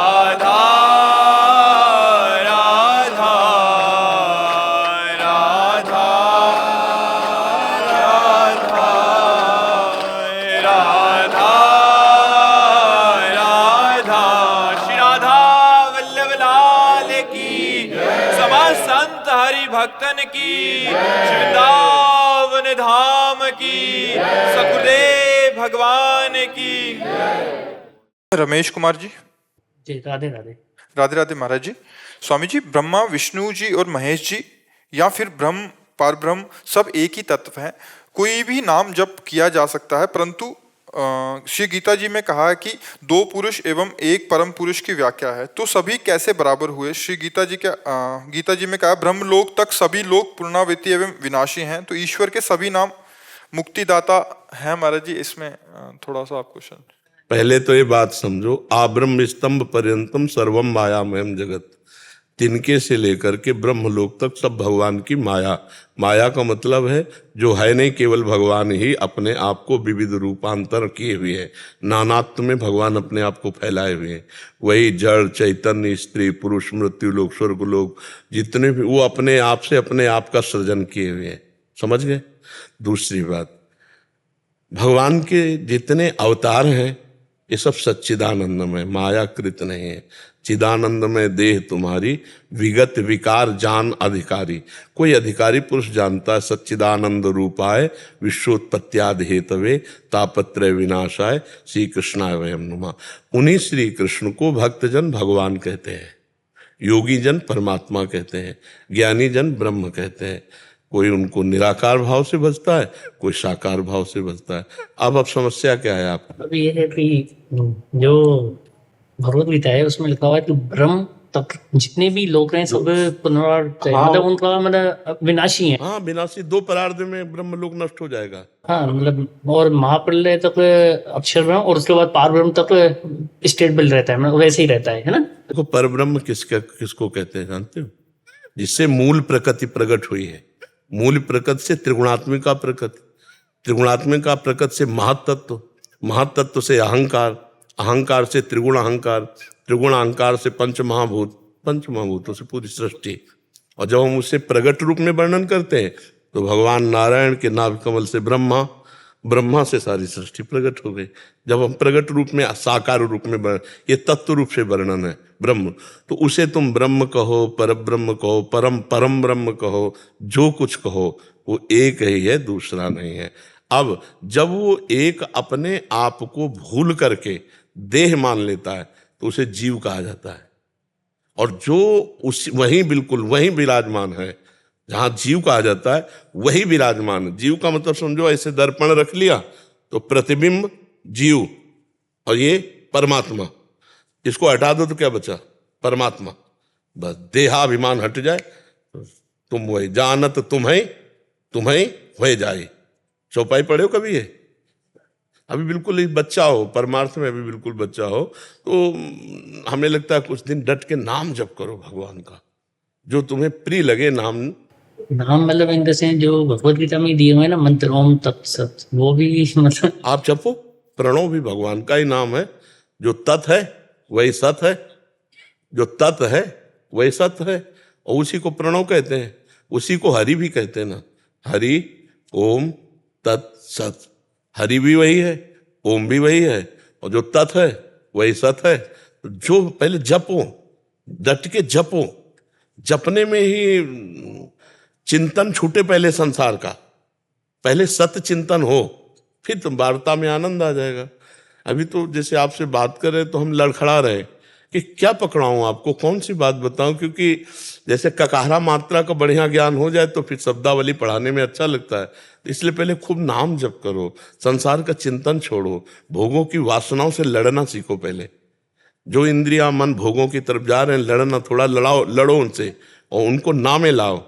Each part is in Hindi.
राधा राधा राधा राधा राधा राधा। श्री राधा वल्लभ लाल की, समस्त संत हरि भक्तन की, श्री वृंदावन धाम की, सकुदेव भगवान की। रमेश कुमार जी। जी राधे राधे। राधे राधे महाराज जी। स्वामी जी, ब्रह्मा, विष्णु जी और महेश जी या फिर ब्रह्म, पारब्रह्म सब एक ही तत्व है। कोई भी नाम जप किया जा सकता है, परंतु श्री गीता जी में कहा है कि दो पुरुष एवं एक परम पुरुष की व्याख्या है, तो सभी कैसे बराबर हुए? श्री गीता जी में कहा ब्रह्मलोक तक सभी लोग पुनरावृत्ति एवं विनाशी हैं, तो ईश्वर के सभी नाम मुक्तिदाता है महाराज जी। इसमें थोड़ा सा आप क्वेश्चन। पहले तो ये बात समझो, आब्रह्म स्तंभ पर्यंतम सर्वम मायामयम जगत, तिनके से लेकर के ब्रह्मलोक तक सब भगवान की माया। माया का मतलब है जो है नहीं, केवल भगवान ही अपने आप को विविध रूपांतर किए हुए हैं। नानात्व में भगवान अपने आप को फैलाए हुए हैं। वही जड़, चैतन्य, स्त्री, पुरुष, मृत्यु लोक, स्वर्ग लोक, जितने भी वो अपने आप से अपने आप का सृजन किए हुए हैं। समझ गए? दूसरी बात, भगवान के जितने अवतार हैं ये सब सच्चिदानंदमय, मायाकृत नहीं है। चिदानंद में देह तुम्हारी, विगत विकार जान अधिकारी। कोई अधिकारी पुरुष जानता है सच्चिदानंद रूपाय, विश्वोत्पत्त्यादि हेतवे, तापत्रय विनाशाय, श्री कृष्णाय वयम नमः। उन्हीं श्री कृष्ण को भक्तजन भगवान कहते हैं, योगी जन परमात्मा कहते हैं, ज्ञानी जन ब्रह्म कहते हैं। कोई उनको निराकार भाव से भजता है, कोई साकार भाव से भजता है। अब समस्या क्या है आपको? अब ये है कि जो भगवत गीता है उसमें लिखा हुआ है कि ब्रह्म तक जितने भी लोग हैं सब पुनरावृत्त है, मतलब उनका मतलब विनाशी है। हाँ, विनाशी। दो परार्ध में ब्रह्म लोक नष्ट हो जाएगा। हाँ मतलब, और महाप्रलय तक अक्षर ब्रह्म और उसके बाद पार ब्रह्म तक स्टेबल रहता है, मतलब वैसे ही रहता है ना। देखो, परब्रह्म किसको कहते हैं जानते हो? जिससे मूल प्रकृति प्रकट हुई है। मूल प्रकृति से त्रिगुणात्मिका प्रकृति, त्रिगुणात्मिका प्रकृति से महत्तत्व, महत्तत्व से अहंकार, अहंकार से त्रिगुण अहंकार, त्रिगुण अहंकार से पंच महाभूत, पंच महाभूतों से पूरी सृष्टि। और जब हम उसे प्रगट रूप में वर्णन करते हैं तो भगवान नारायण के नाभ कमल से ब्रह्मा, ब्रह्मा से सारी सृष्टि प्रकट हो गई। जब हम प्रगट रूप में, साकार रूप में, ये तत्व रूप से वर्णन है ब्रह्म, तो उसे तुम ब्रह्म कहो, पर ब्रह्म कहो, परम परम ब्रह्म कहो, जो कुछ कहो, वो एक ही है, दूसरा नहीं है। अब जब वो एक अपने आप को भूल करके देह मान लेता है तो उसे जीव कहा जाता है। और जो उस वहीं बिल्कुल वहीं विराजमान है, जहाँ जीव कहा जाता है वही विराजमान है। जीव का मतलब समझो, ऐसे दर्पण रख लिया तो प्रतिबिंब जीव और ये परमात्मा, इसको हटा दो तो क्या बचा? परमात्मा। बस देहाभिमान हट जाए तो तुम वही जानत तुम्हें वही जाए। चौपाई पढ़े हो कभी? ये अभी बिल्कुल ही बच्चा हो, परमार्थ में अभी बिल्कुल बच्चा हो, तो हमें लगता है कुछ दिन डट के नाम जप करो भगवान का, जो तुम्हें प्रिय लगे। नाम मतलब इन से जो भगवत गीता में दिए हुए ना मंत्र, ओम तत्सत, वो भी मतलब आप जपो। प्रणव भी भगवान का ही नाम है। जो तत् है वही सत है, जो तत् है वही सत है, और उसी को प्रणव कहते हैं। उसी को हरि भी कहते हैं ना, हरि ओम तत्सत। हरि भी वही है, ओम भी वही है, और जो तत् है वही सत है। जो पहले जपो, डट के जपो। जपने में ही चिंतन छूटे पहले संसार का, पहले सत्य चिंतन हो, फिर तुम वार्ता में आनंद आ जाएगा। अभी तो जैसे आपसे बात कर रहे तो हम लड़खड़ा रहे कि क्या पकड़ाऊं आपको, कौन सी बात बताऊं, क्योंकि जैसे ककारा मात्रा का बढ़िया ज्ञान हो जाए तो फिर शब्दावली पढ़ाने में अच्छा लगता है। तो इसलिए पहले खूब नाम जप करो, संसार का चिंतन छोड़ो, भोगों की वासनाओं से लड़ना सीखो। पहले जो इंद्रियां मन भोगों की तरफ जा रहे हैं, लड़ना, थोड़ा लड़ो उनसे, और उनको नामे लाओ,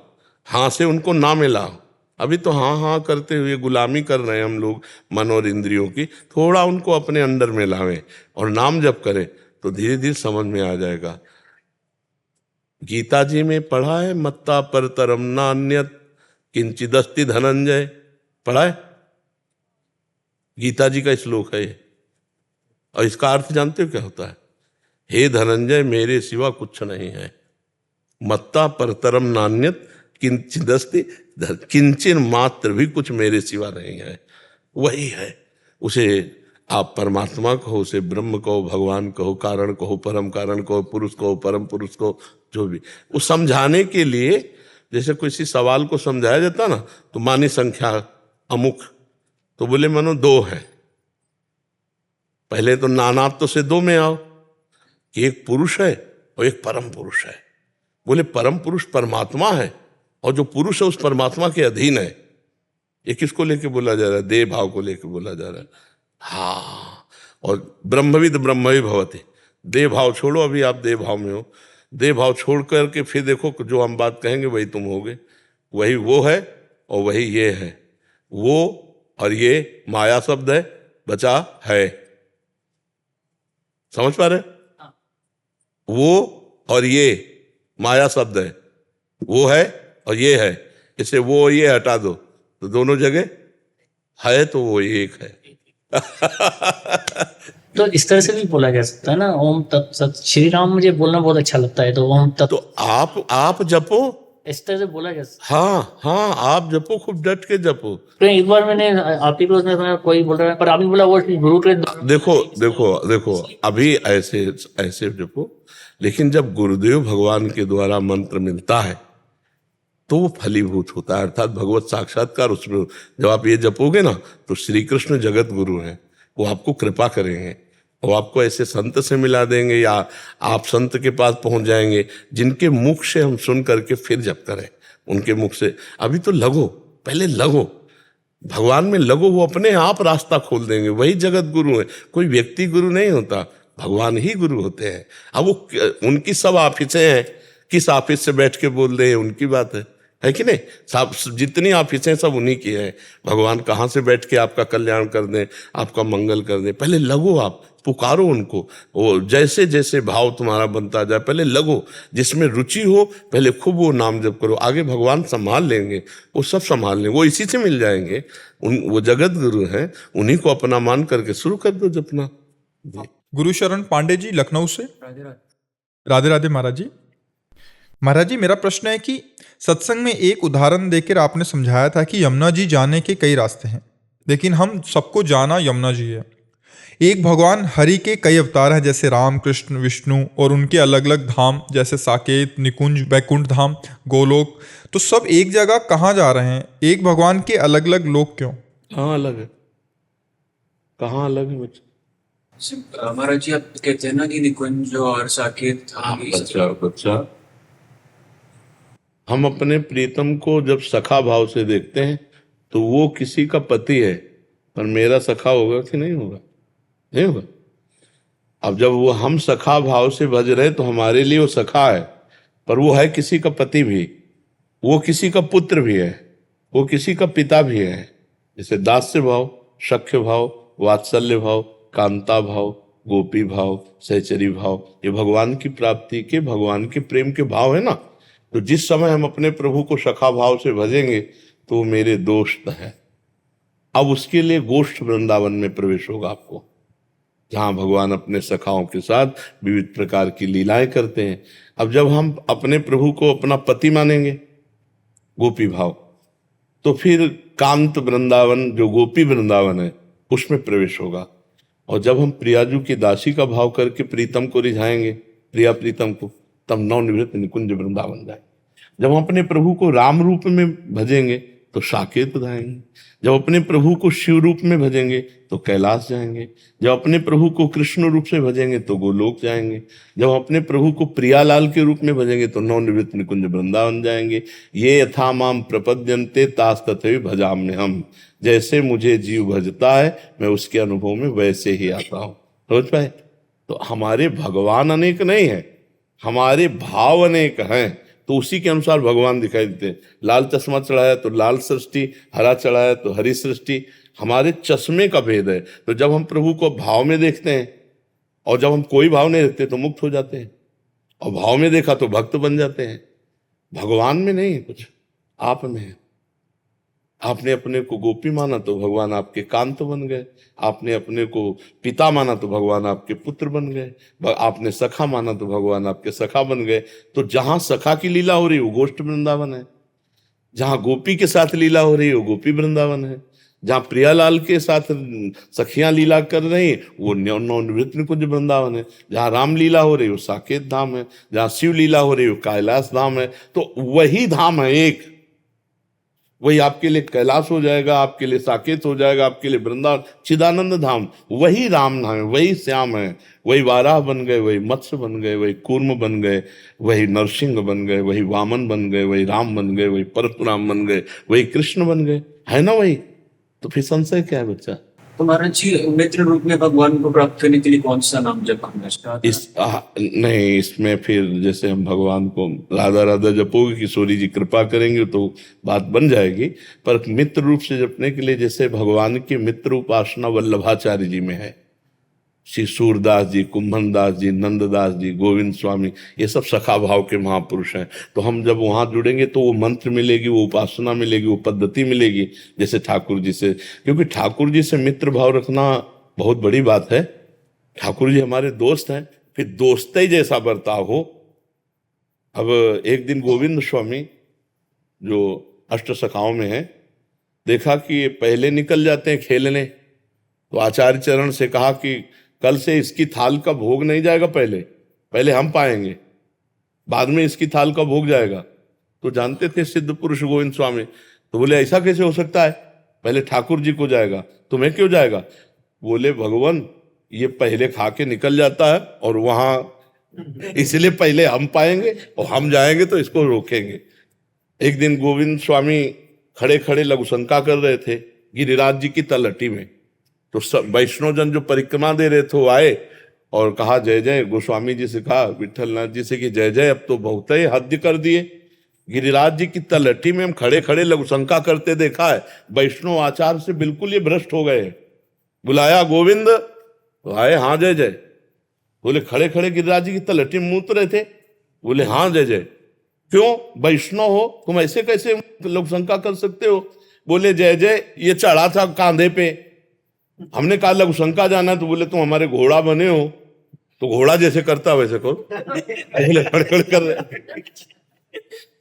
हाँ से उनको नामे लाओ। अभी तो हाँ हाँ करते हुए गुलामी कर रहे हैं हम लोग मन और इंद्रियों की। थोड़ा उनको अपने अंडर में लावें और नाम जप करें तो धीरे धीरे समझ में आ जाएगा। गीता जी में पढ़ा है, मत्ता परतरम नान्यत किंचिदस्ति धनंजय, पढ़ा है? गीता जी का श्लोक है ये। और इसका अर्थ जानते हो क्या होता है? हे धनंजय, मेरे सिवा कुछ नहीं है। मत्ता परतरम नान्यत किंचिदस्ति, किंचन मात्र भी कुछ मेरे सिवा नहीं है। वही है। उसे आप परमात्मा कहो, उसे ब्रह्म कहो, भगवान कहो, कारण कहो, परम कारण कहो, पुरुष कहो, परम पुरुष कहो, जो भी। वो समझाने के लिए, जैसे किसी सवाल को समझाया जाता ना, तो मानी संख्या अमुक, तो बोले मानो 2 है। पहले तो नानात्व से 2 में आओ, एक पुरुष है और एक परम पुरुष है। बोले परम पुरुष परमात्मा है और जो पुरुष है उस परमात्मा के अधीन है। ये किसको लेके बोला जा रहा है? देह भाव को लेके बोला जा रहा है। हाँ, और ब्रह्मविद ब्रह्मवि भवति। देह भाव छोड़ो, अभी आप देह भाव में हो। देह भाव छोड़ करके फिर देखो, जो हम बात कहेंगे वही तुम होगे। वही वो है और वही ये है। वो और ये माया शब्द है, बचा है। समझ पा रहे? वो और ये माया शब्द है, वो है और ये है। इसे वो और ये हटा दो तो दोनों जगह है, तो वो एक है। तो इस तरह से भी बोला जा सकता है ना, ओम तत्सत। श्री राम मुझे बोलना बहुत अच्छा लगता है, तो ओम तत्, तो आप जपो। इस तरह से बोला जा सकता हाँ हाँ, आप जपो, खूब डट के जपो। है। एक बार मैंने आपकी क्लास में सुना, कोई बोल रहा है, पर आपने बोला वो गुरु के देखो देखो देखो, अभी ऐसे ऐसे जपो, लेकिन जब गुरुदेव भगवान के द्वारा मंत्र मिलता है तो वो फलीभूत होता है, अर्थात भगवत साक्षात्कार उसमें। जब आप ये जपोगे ना, तो श्री कृष्ण जगत गुरु हैं, वो आपको कृपा करेंगे और आपको ऐसे संत से मिला देंगे, या आप संत के पास पहुंच जाएंगे जिनके मुख से हम सुन करके फिर जप करें, उनके मुख से। अभी तो लगो, पहले लगो, भगवान में लगो, वो अपने आप रास्ता खोल देंगे। वही जगत गुरु है, कोई व्यक्ति गुरु नहीं होता, भगवान ही गुरु होते हैं। अब वो उनकी सब ऑफिसें हैं, किस ऑफिस से बैठ के बोल रहे हैं उनकी बात है कि नहीं? सब जितनी ऑफिसें सब उन्हीं की हैं। भगवान कहाँ से बैठ के आपका कल्याण कर दें, आपका मंगल कर दें। पहले लगो, आप पुकारो उनको, वो जैसे जैसे भाव तुम्हारा बनता जाए पहले लगो, जिसमें रुचि हो पहले खूब वो नाम जप करो। आगे भगवान संभाल लेंगे, वो सब संभाल लेंगे, वो इसी से मिल जाएंगे। वो जगत गुरु हैं, उन्हीं को अपना मान करके शुरू कर दो जपना। गुरुशरण पांडे जी लखनऊ से। राधे राधे महाराज जी। महाराज जी, मेरा प्रश्न है कि सत्संग में एक उदाहरण देकर आपने समझाया था कि यमुना जी जाने के कई रास्ते हैं, लेकिन हम सबको जाना यमुना जी है। एक भगवान हरि के कई अवतार हैं, जैसे राम, कृष्ण, विष्णु, और उनके अलग अलग धाम जैसे साकेत, निकुंज, बैकुंठ धाम, गोलोक। तो सब एक जगह कहाँ जा रहे हैं? एक भगवान के अलग अलग लोक क्यों? कहाँ अलग है? कहाँ अलग है बच्चा? महाराज जी, आप कहते हैं ना कि निकुंज और साकेत, बच्चा, हम अपने प्रीतम को जब सखा भाव से देखते हैं तो वो किसी का पति है, पर मेरा सखा होगा कि नहीं होगा? नहीं होगा। अब जब वो हम सखा भाव से भज रहे तो हमारे लिए वो सखा है, पर वो है किसी का पति भी, वो किसी का पुत्र भी है, वो किसी का पिता भी है। जैसे दास्य भाव, सख्य भाव, वात्सल्य भाव, कांता भाव, गोपी भाव, सहचरी भाव, ये भगवान की प्राप्ति के, भगवान के प्रेम के भाव है ना। तो जिस समय हम अपने प्रभु को सखा भाव से भजेंगे तो मेरे दोस्त है। अब उसके लिए गोष्ठ वृंदावन में प्रवेश होगा आपको, जहां भगवान अपने सखाओं के साथ विविध प्रकार की लीलाएं करते हैं। अब जब हम अपने प्रभु को अपना पति मानेंगे, गोपी भाव, तो फिर कांत वृंदावन, जो गोपी वृंदावन है, उसमें प्रवेश होगा। और जब हम प्रियाजू की दासी का भाव करके प्रीतम को रिझाएंगे, प्रिया प्रीतम को, तब नवनिवृत्त निकुंज वृंदावन जाएंगे। जब हम अपने प्रभु को राम रूप में भजेंगे तो साकेत जाएंगे। जब अपने प्रभु को शिव रूप में भजेंगे तो कैलाश जाएंगे। जब अपने प्रभु को कृष्ण रूप से भजेंगे तो गोलोक जाएंगे। जब अपने प्रभु को प्रियालाल के रूप में भजेंगे तो नवनिवृत्त निकुंज वृंदावन जाएंगे। ये यथा माम प्रपद्यन्ते तास तथैव भजाम्यहम्, जैसे मुझे जीव भजता है मैं उसके अनुभव में वैसे ही आता हूँ। समझ पाए? तो हमारे भगवान अनेक नहीं है, हमारे भाव अनेक हैं, तो उसी के अनुसार भगवान दिखाई देते हैं। लाल चश्मा चढ़ाया तो लाल सृष्टि, हरा चढ़ाया तो हरी सृष्टि। हमारे चश्मे का भेद है। तो जब हम प्रभु को भाव में देखते हैं और जब हम कोई भाव नहीं रखते तो मुक्त हो जाते हैं, और भाव में देखा तो भक्त बन जाते हैं। भगवान में नहीं है कुछ, आप में है। आपने अपने को गोपी माना तो भगवान आपके कांत बन गए, आपने अपने को पिता माना तो भगवान आपके पुत्र बन गए, आपने सखा माना तो भगवान आपके सखा बन गए। तो जहां सखा की लीला हो रही है वो गोष्ठ वृंदावन है, जहां गोपी के साथ लीला हो रही है वो गोपी वृंदावन है, जहां प्रियालाल के साथ सखियां लीला कर रही हैं वो नवनिवृत्त निकुंज वृंदावन है, जहां राम लीला हो रही है वो साकेत धाम है, जहां शिव लीला हो रही है वो कैलाश धाम है। तो वही धाम है एक, वही आपके लिए कैलाश हो जाएगा, आपके लिए साकेत हो जाएगा, आपके लिए वृंदावन चिदानंद धाम। वही राम नाम है, वही श्याम है, वही वाराह बन गए, वही मत्स्य बन गए, वही कूर्म बन गए, वही नरसिंह बन गए, वही वामन बन गए, वही राम बन गए, वही परशुराम बन गए, वही कृष्ण बन गए, है ना वही। तो फिर संशय क्या है बच्चा? तो महाराज जी मित्र रूप में भगवान को प्राप्त करने के लिए कौन सा नाम जप करना चाहिए? नहीं, इसमें फिर जैसे हम भगवान को राधा राधा जपोगे, किशोरी जी कृपा करेंगे तो बात बन जाएगी। पर मित्र रूप से जपने के लिए जैसे भगवान की मित्र उपासना वल्लभाचार्य जी में है, श्री सूरदास जी, कुंभन दास जी, नंददास जी, गोविंद स्वामी, ये सब सखा भाव के महापुरुष हैं। तो हम जब वहाँ जुड़ेंगे तो वो मंत्र मिलेगी, वो उपासना मिलेगी, वो पद्धति मिलेगी जैसे ठाकुर जी से। क्योंकि ठाकुर जी से मित्र भाव रखना बहुत बड़ी बात है। ठाकुर जी हमारे दोस्त हैं, फिर दोस्त ही जैसा बर्ताव हो। अब एक दिन गोविंद स्वामी जो अष्ट सखाओं में है, देखा कि ये पहले निकल जाते हैं खेलने, तो आचार्य चरण से कहा कि कल से इसकी थाल का भोग नहीं जाएगा, पहले हम पाएंगे, बाद में इसकी थाल का भोग जाएगा। तो जानते थे सिद्ध पुरुष गोविंद स्वामी, तो बोले ऐसा कैसे हो सकता है, पहले ठाकुर जी को जाएगा, तुम्हें क्यों जाएगा? बोले भगवान ये पहले खा के निकल जाता है और वहां इसलिए पहले हम पाएंगे और हम जाएंगे तो इसको रोकेंगे। एक दिन गोविंद स्वामी खड़े खड़े लघुशंका कर रहे थे गिरिराज जी की तलहटी में, तो सब वैष्णवजन जो परिक्रमा दे रहे थे वो आए और कहा जय जय, गोस्वामी जी से कहा विठलनाथ जी से कि जय जय अब तो बहुत ही हद कर दिए, गिरिराज जी की तलहटी में हम खड़े खड़े लघुशंका करते देखा है, वैष्णव आचार से बिल्कुल ये भ्रष्ट हो गए। बुलाया गोविंद तो आए, हाँ जय जय। बोले खड़े खड़े गिरिराज जी की तलहटी में मूत रहे थे? बोले हाँ जय जय। क्यों, वैष्णव हो तुम ऐसे कैसे लघुशंका कर सकते हो? बोले जय जय ये चढ़ा था कांधे पे, हमने कहा लघुशंका जाना, तो बोले तुम हमारे घोड़ा बने हो तो घोड़ा जैसे करता वैसे करो। बोले खड़े कर रहे।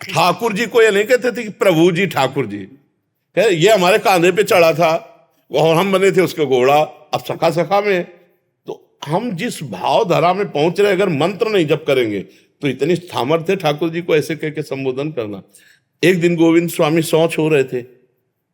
ठाकुर जी को ये नहीं कहते थे कि प्रभु जी ठाकुर जी, ये हमारे कांधे पे चढ़ा था और हम बने थे उसके घोड़ा, अब सखा सखा में। तो हम जिस भाव धारा में पहुंच रहे, अगर मंत्र नहीं जप करेंगे तो इतनी सामर्थ्य ठाकुर जी को ऐसे कह के संबोधन करना। एक दिन गोविंद स्वामी शौच हो रहे थे,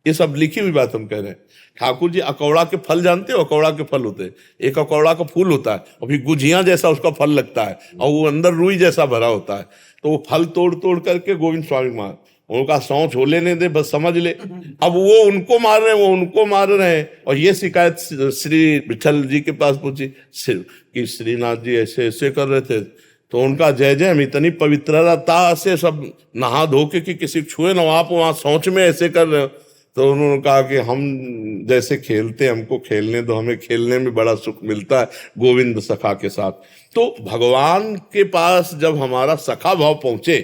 ये सब लिखी हुई बात हम कह रहे हैं। ठाकुर जी अकौड़ा के फल जानते हो? अकौड़ा के फल होते हैं, एक अकौड़ा का फूल होता है और फिर गुजिया जैसा उसका फल लगता है और वो अंदर रुई जैसा भरा होता है। तो वो फल तोड़ तोड़ करके गोविंद स्वामी मार, उनका शौच हो लेने दे बस, समझ ले। अब वो उनको मार रहे हैं, वो उनको मार रहे हैं, और ये शिकायत श्री विठल जी के पास पहुंची कि श्रीनाथ जी ऐसे ऐसे कर रहे थे। तो उनका जय जय, हम इतनी पवित्रता से सब नहा धो के कि किसी छुए ना, आप वहां शौच में ऐसे कर रहे हो। तो उन्होंने कहा कि हम जैसे खेलते, हमको खेलने दो, हमें खेलने में बड़ा सुख मिलता है गोविंद सखा के साथ। तो भगवान के पास जब हमारा सखा भाव पहुंचे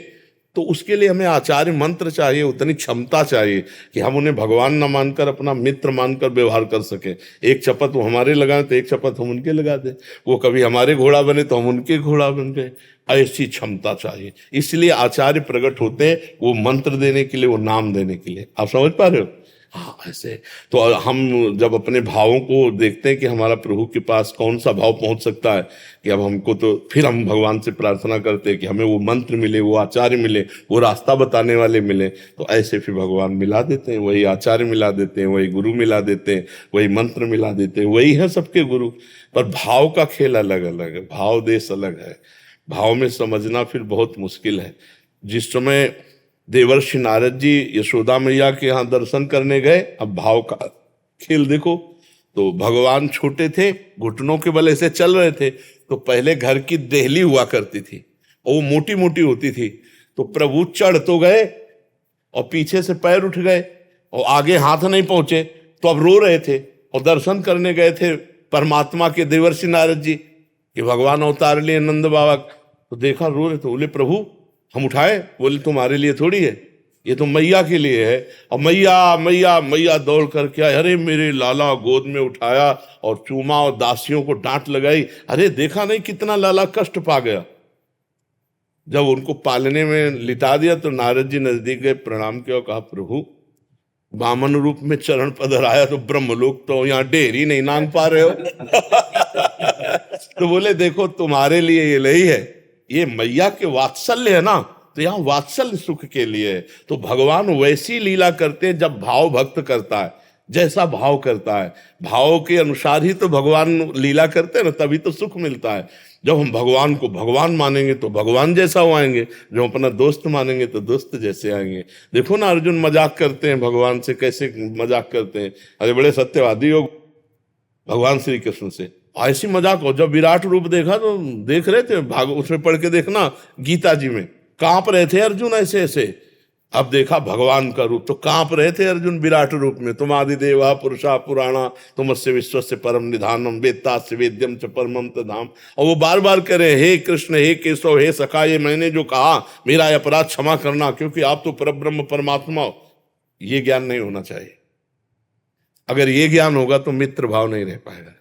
तो उसके लिए हमें आचार्य मंत्र चाहिए, उतनी क्षमता चाहिए कि हम उन्हें भगवान न मानकर अपना मित्र मानकर व्यवहार कर सके। एक शपथ वो हमारे लगाए तो एक शपथ हम उनके लगा दें, वो कभी हमारे घोड़ा बने तो हम उनके घोड़ा बन गए, ऐसी क्षमता चाहिए। इसलिए आचार्य प्रकट होते हैं, वो मंत्र देने के लिए, वो नाम देने के लिए। आप समझ पा रहे हो? हाँ, ऐसे तो हम जब अपने भावों को देखते हैं कि हमारा प्रभु के पास कौन सा भाव पहुंच सकता है, कि अब हमको, तो फिर हम भगवान से प्रार्थना करते हैं कि हमें वो मंत्र मिले, वो आचार्य मिले, वो रास्ता बताने वाले मिले। तो ऐसे फिर भगवान मिला देते हैं, वही आचार्य मिला देते हैं, वही गुरु मिला देते हैं, वही मंत्र मिला देते हैं, वही है सबके गुरु। पर भाव का खेल अलग अलग है, भाव देश अलग है, भाव में समझना फिर बहुत मुश्किल है। जिस समय देवर्षि नारद जी यशोदा मैया के यहाँ दर्शन करने गए, अब भाव का खेल देखो। तो भगवान छोटे थे, घुटनों के बल ऐसे चल रहे थे, तो पहले घर की देहली हुआ करती थी और वो मोटी मोटी होती थी। तो प्रभु चढ़ तो गए और पीछे से पैर उठ गए और आगे हाथ नहीं पहुंचे, तो अब रो रहे थे और दर्शन करने गए थे परमात्मा के देवर्षि नारद जी कि भगवान अवतार लिए नंद बाबा। तो देखा रो रहे थे, बोले प्रभु हम उठाए? बोले तुम्हारे लिए थोड़ी है, ये तो मैया के लिए है। और मैया मैया मैया दौड़ करके आए, अरे मेरे लाला, गोद में उठाया और चूमा और दासियों को डांट लगाई। अरे देखा नहीं कितना लाला कष्ट पा गया। जब उनको पालने में लिटा दिया तो नारद जी नजदीक गए, प्रणाम किया और कहा, प्रभु वामन रूप में चरण पधराया तो ब्रह्मलोक तो यहाँ ढेरी नहीं नांग पा रहे हो। तो बोले देखो तुम्हारे लिए ये नहीं है, ये मैया के वात्सल्य है ना, तो यहाँ वात्सल्य सुख के लिए है। तो भगवान वैसी लीला करते हैं जब भाव भक्त करता है, जैसा भाव करता है, भाव के अनुसार ही तो भगवान लीला करते हैं ना, तभी तो सुख मिलता है। जब हम भगवान को भगवान मानेंगे तो भगवान जैसा हो आएंगे, जब अपना दोस्त मानेंगे तो दोस्त जैसे आएंगे। देखो ना अर्जुन मजाक करते हैं भगवान से, कैसे मजाक करते हैं, अरे बड़े सत्यवादी हो भगवान श्री कृष्ण से। ऐसी मजाक हो, जब विराट रूप देखा तो देख रहे थे, भाग उसमें पढ़ के देखना गीता जी में, कांप रहे थे अर्जुन ऐसे ऐसे। अब देखा भगवान का रूप तो कांप रहे थे अर्जुन विराट रूप में। तुम आदिदेवा पुरुषा पुराणा तुमस्य विश्वस्य परम निधानम वेत्तास्य वेद्यम च परमम तधाम। और वो बार बार कह रहे, हे कृष्ण, हे केशव, हे सखा, ये मैंने जो कहा मेरा अपराध क्षमा करना, क्योंकि आप तो परब्रह्म परमात्मा हो। ये ज्ञान नहीं होना चाहिए। अगर ये ज्ञान होगा तो मित्र भाव नहीं रह पाएगा।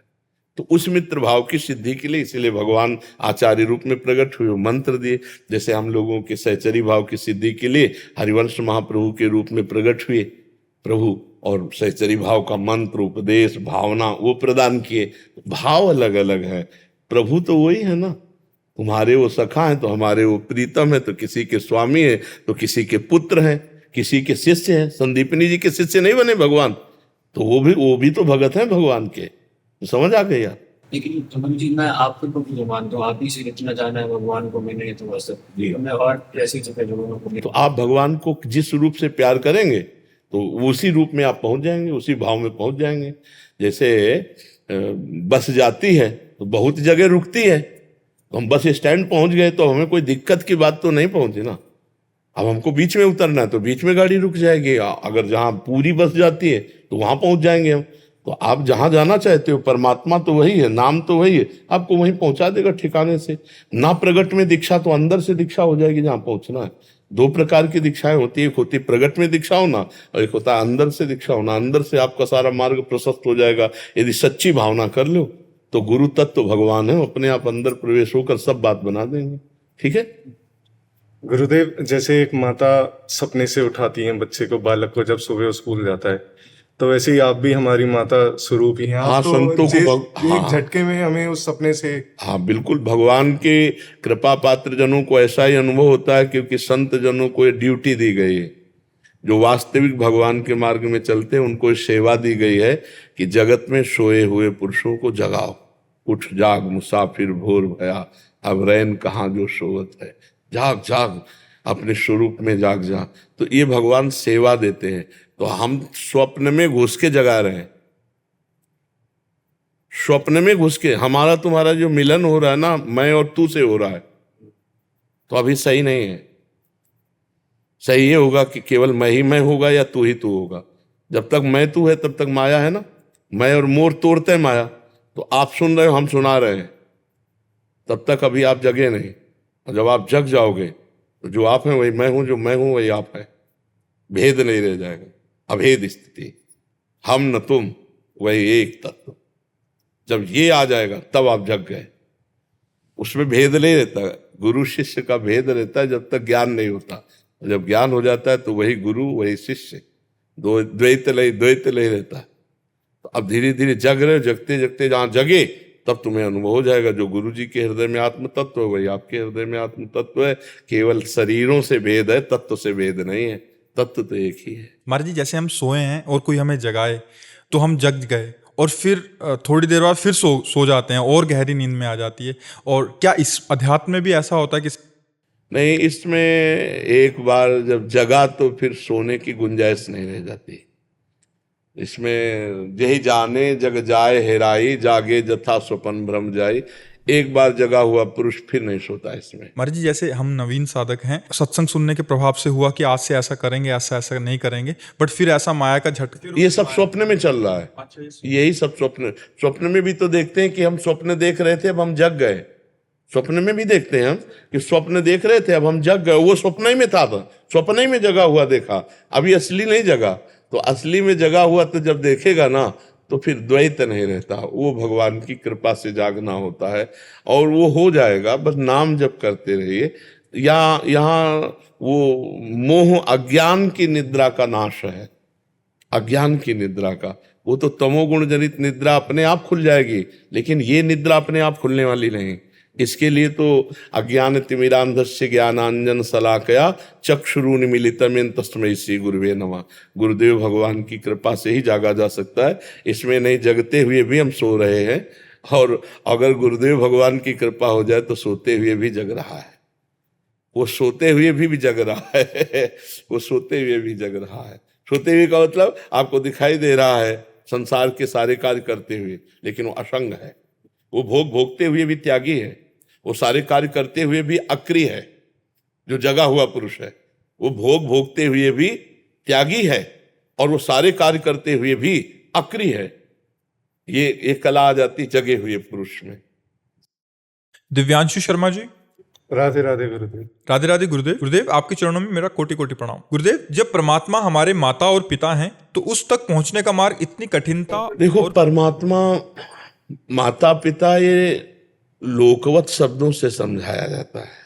तो उस मित्र भाव की सिद्धि के लिए इसीलिए भगवान आचार्य रूप में प्रकट हुए, मंत्र दिए। जैसे हम लोगों के सहचरी भाव की सिद्धि के लिए हरिवंश महाप्रभु के रूप में प्रकट हुए प्रभु, और सहचरी भाव का मंत्र, उपदेश, भावना वो प्रदान किए। भाव अलग अलग है, प्रभु तो वही है ना। तुम्हारे वो सखा हैं तो हमारे वो प्रीतम है, तो किसी के स्वामी है तो किसी के पुत्र हैं, किसी के शिष्य हैं। संदीपनी जी के शिष्य नहीं बने भगवान, तो वो भी तो भगत हैं भगवान के। तो समझ आ गई आप। लेकिन कमल जी, मैं आपको तो मानता हूँ, आप ही से इतना जाना है भगवान को, मैंने तो बस मैं और ऐसी जगह लोगों को। तो आप भगवान को जिस रूप से प्यार करेंगे तो उसी रूप में आप पहुंच जाएंगे, उसी भाव में पहुंच जाएंगे। जैसे बस जाती है तो बहुत जगह रुकती है, तो हम बस स्टैंड पहुंच गए तो हमें कोई दिक्कत की बात तो नहीं पहुंची ना। अब हमको बीच में उतरना है तो बीच में गाड़ी रुक जाएगी। अगर जहाँ पूरी बस जाती है तो वहां पहुंच जाएंगे हम। तो आप जहां जाना चाहते हो, परमात्मा तो वही है, नाम तो वही है, आपको वहीं पहुंचा देगा ठिकाने से। ना प्रगट में दीक्षा तो अंदर से दीक्षा हो जाएगी जहां पहुंचना है। दो प्रकार की दीक्षाएं होती है, एक होती प्रगट में दीक्षा होना और एक होता है अंदर से दीक्षा होना। अंदर से आपका सारा मार्ग प्रशस्त हो जाएगा यदि सच्ची भावना कर लो तो गुरु तत्व भगवान है, अपने आप अंदर प्रवेश होकर सब बात बना देंगे। ठीक है गुरुदेव, जैसे एक माता सपने से उठाती है बच्चे को, बालक को, जब सुबह स्कूल जाता है, तो वैसे ही आप भी हमारी माता स्वरूप ही हैं। हाँ, तो संतों को एक झटके में हमें उस सपने से। हाँ बिल्कुल, भगवान के कृपा पात्र जनों को ऐसा ही अनुभव होता है, क्योंकि संत जनों को ये ड्यूटी दी गई है। जो वास्तविक भगवान के मार्ग में चलते हैं उनको सेवा दी गई है कि जगत में सोए हुए पुरुषों को जगाओ। उठ जाग मुसाफिर भोर भया, अब रैन कहाँ जो सोवत है। जाग जाग, अपने स्वरूप में जाग जा। तो ये भगवान सेवा देते हैं। तो हम स्वप्न में घुस के जगा रहे हैं, स्वप्न में घुस के हमारा तुम्हारा जो मिलन हो रहा है ना, मैं और तू से हो रहा है, तो अभी सही नहीं है। सही ये होगा कि केवल मैं ही मैं होगा या तू ही तू होगा। जब तक मैं तू है तब तक माया है ना, मैं और मोर तोड़ते हैं माया। तो आप सुन रहे हो, हम सुना रहे हैं, तब तक अभी आप जगे नहीं। और जब आप जग जाओगे तो जो आप हैं वही मैं हूं, जो मैं हूं वही आप है, भेद नहीं रह जाएगा। अभेद स्थिति, हम न तुम वही एक तत्व। जब ये आ जाएगा तब आप जग गए। उसमें भेद नहीं रहता, गुरु शिष्य का भेद रहता है जब तक ज्ञान नहीं होता। जब ज्ञान हो जाता है तो वही गुरु वही शिष्य, दो द्वैत नहीं रहता। तो अब धीरे धीरे जग रहे, जगते जगते जहां जगे तब तुम्हें अनुभव हो जाएगा जो गुरु जी के हृदय में आत्म तत्व है वही आपके हृदय में आत्म तत्व है। केवल शरीरों से भेद है, तत्व से भेद नहीं है, तत्व तो एक ही है। महाराज जी, जैसे हम सोए हैं और कोई हमें जगाए तो हम जग गए और फिर थोड़ी देर बाद फिर सो जाते हैं और गहरी नींद में आ जाती है। और क्या इस अध्यात्म में भी ऐसा होता है कि नहीं, इसमें एक बार जब जगा तो फिर सोने की गुंजाइश नहीं रह जाती। इसमें यही जाने जग जाए हेराई, जागे जथा स्वपन भ्रम जाई। एक बार जगा हुआ पुरुष फिर नहीं सोता। इसमें महाराज जी, जैसे हम नवीन साधक हैं, सत्संग सुनने के प्रभाव से हुआ कि आज से ऐसा करेंगे, ऐसा नहीं करेंगे, बट फिर ऐसा माया का झटका, ये सब स्वप्न में चल रहा है। यही सब स्वप्न में भी तो देखते हैं कि हम स्वप्न देख रहे थे, अब हम जग गए। स्वप्न में भी देखते हैं हम कि स्वप्न देख रहे थे, अब हम जग गए, वो स्वप्न ही में था, स्वप्न ही में जगा हुआ देखा, अभी असली नहीं जगा। तो असली में जगा हुआ तो जब देखेगा ना तो फिर द्वैत नहीं रहता, वो भगवान की कृपा से जागना होता है और वो हो जाएगा। बस नाम जप करते रहिए। यहाँ वो मोह अज्ञान की निद्रा का नाश है, अज्ञान की निद्रा का। वो तो तमोगुण जनित निद्रा अपने आप खुल जाएगी, लेकिन ये निद्रा अपने आप खुलने वाली नहीं। इसके लिए तो अज्ञान तिमिरांधस्य ज्ञानांजन शलाकया चक्षुरुन्मीलितमेन तस्मै श्री गुरुवे नमः। गुरुदेव भगवान की कृपा से ही जागा जा सकता है, इसमें नहीं जगते हुए भी हम सो रहे हैं। और अगर गुरुदेव भगवान की कृपा हो जाए तो सोते हुए भी जग रहा है, वो सोते हुए भी जग रहा है, वो सोते हुए भी जग रहा है। सोते हुए का मतलब आपको दिखाई दे रहा है संसार के सारे कार्य करते हुए, लेकिन वो असंग है, वो भोग भोगते हुए भी त्यागी है, वो सारे कार्य करते हुए भी अक्रिय है। जो जगा हुआ पुरुष है वो भोग भोगते हुए भी त्यागी है और वो सारे कार्य करते हुए भी अक्रिय है। ये एक कला आ जाती जगे हुए पुरुष में। दिव्यांशु शर्मा जी। राधे राधे गुरुदेव। राधे राधे गुरुदेव। गुरुदेव आपके चरणों में मेरा कोटि कोटि प्रणाम। गुरुदेव, जब परमात्मा हमारे माता और पिता हैं तो उस तक पहुंचने का मार्ग इतनी कठिनता। देखो, परमात्मा माता पिता ये लोकवत शब्दों से समझाया जाता है।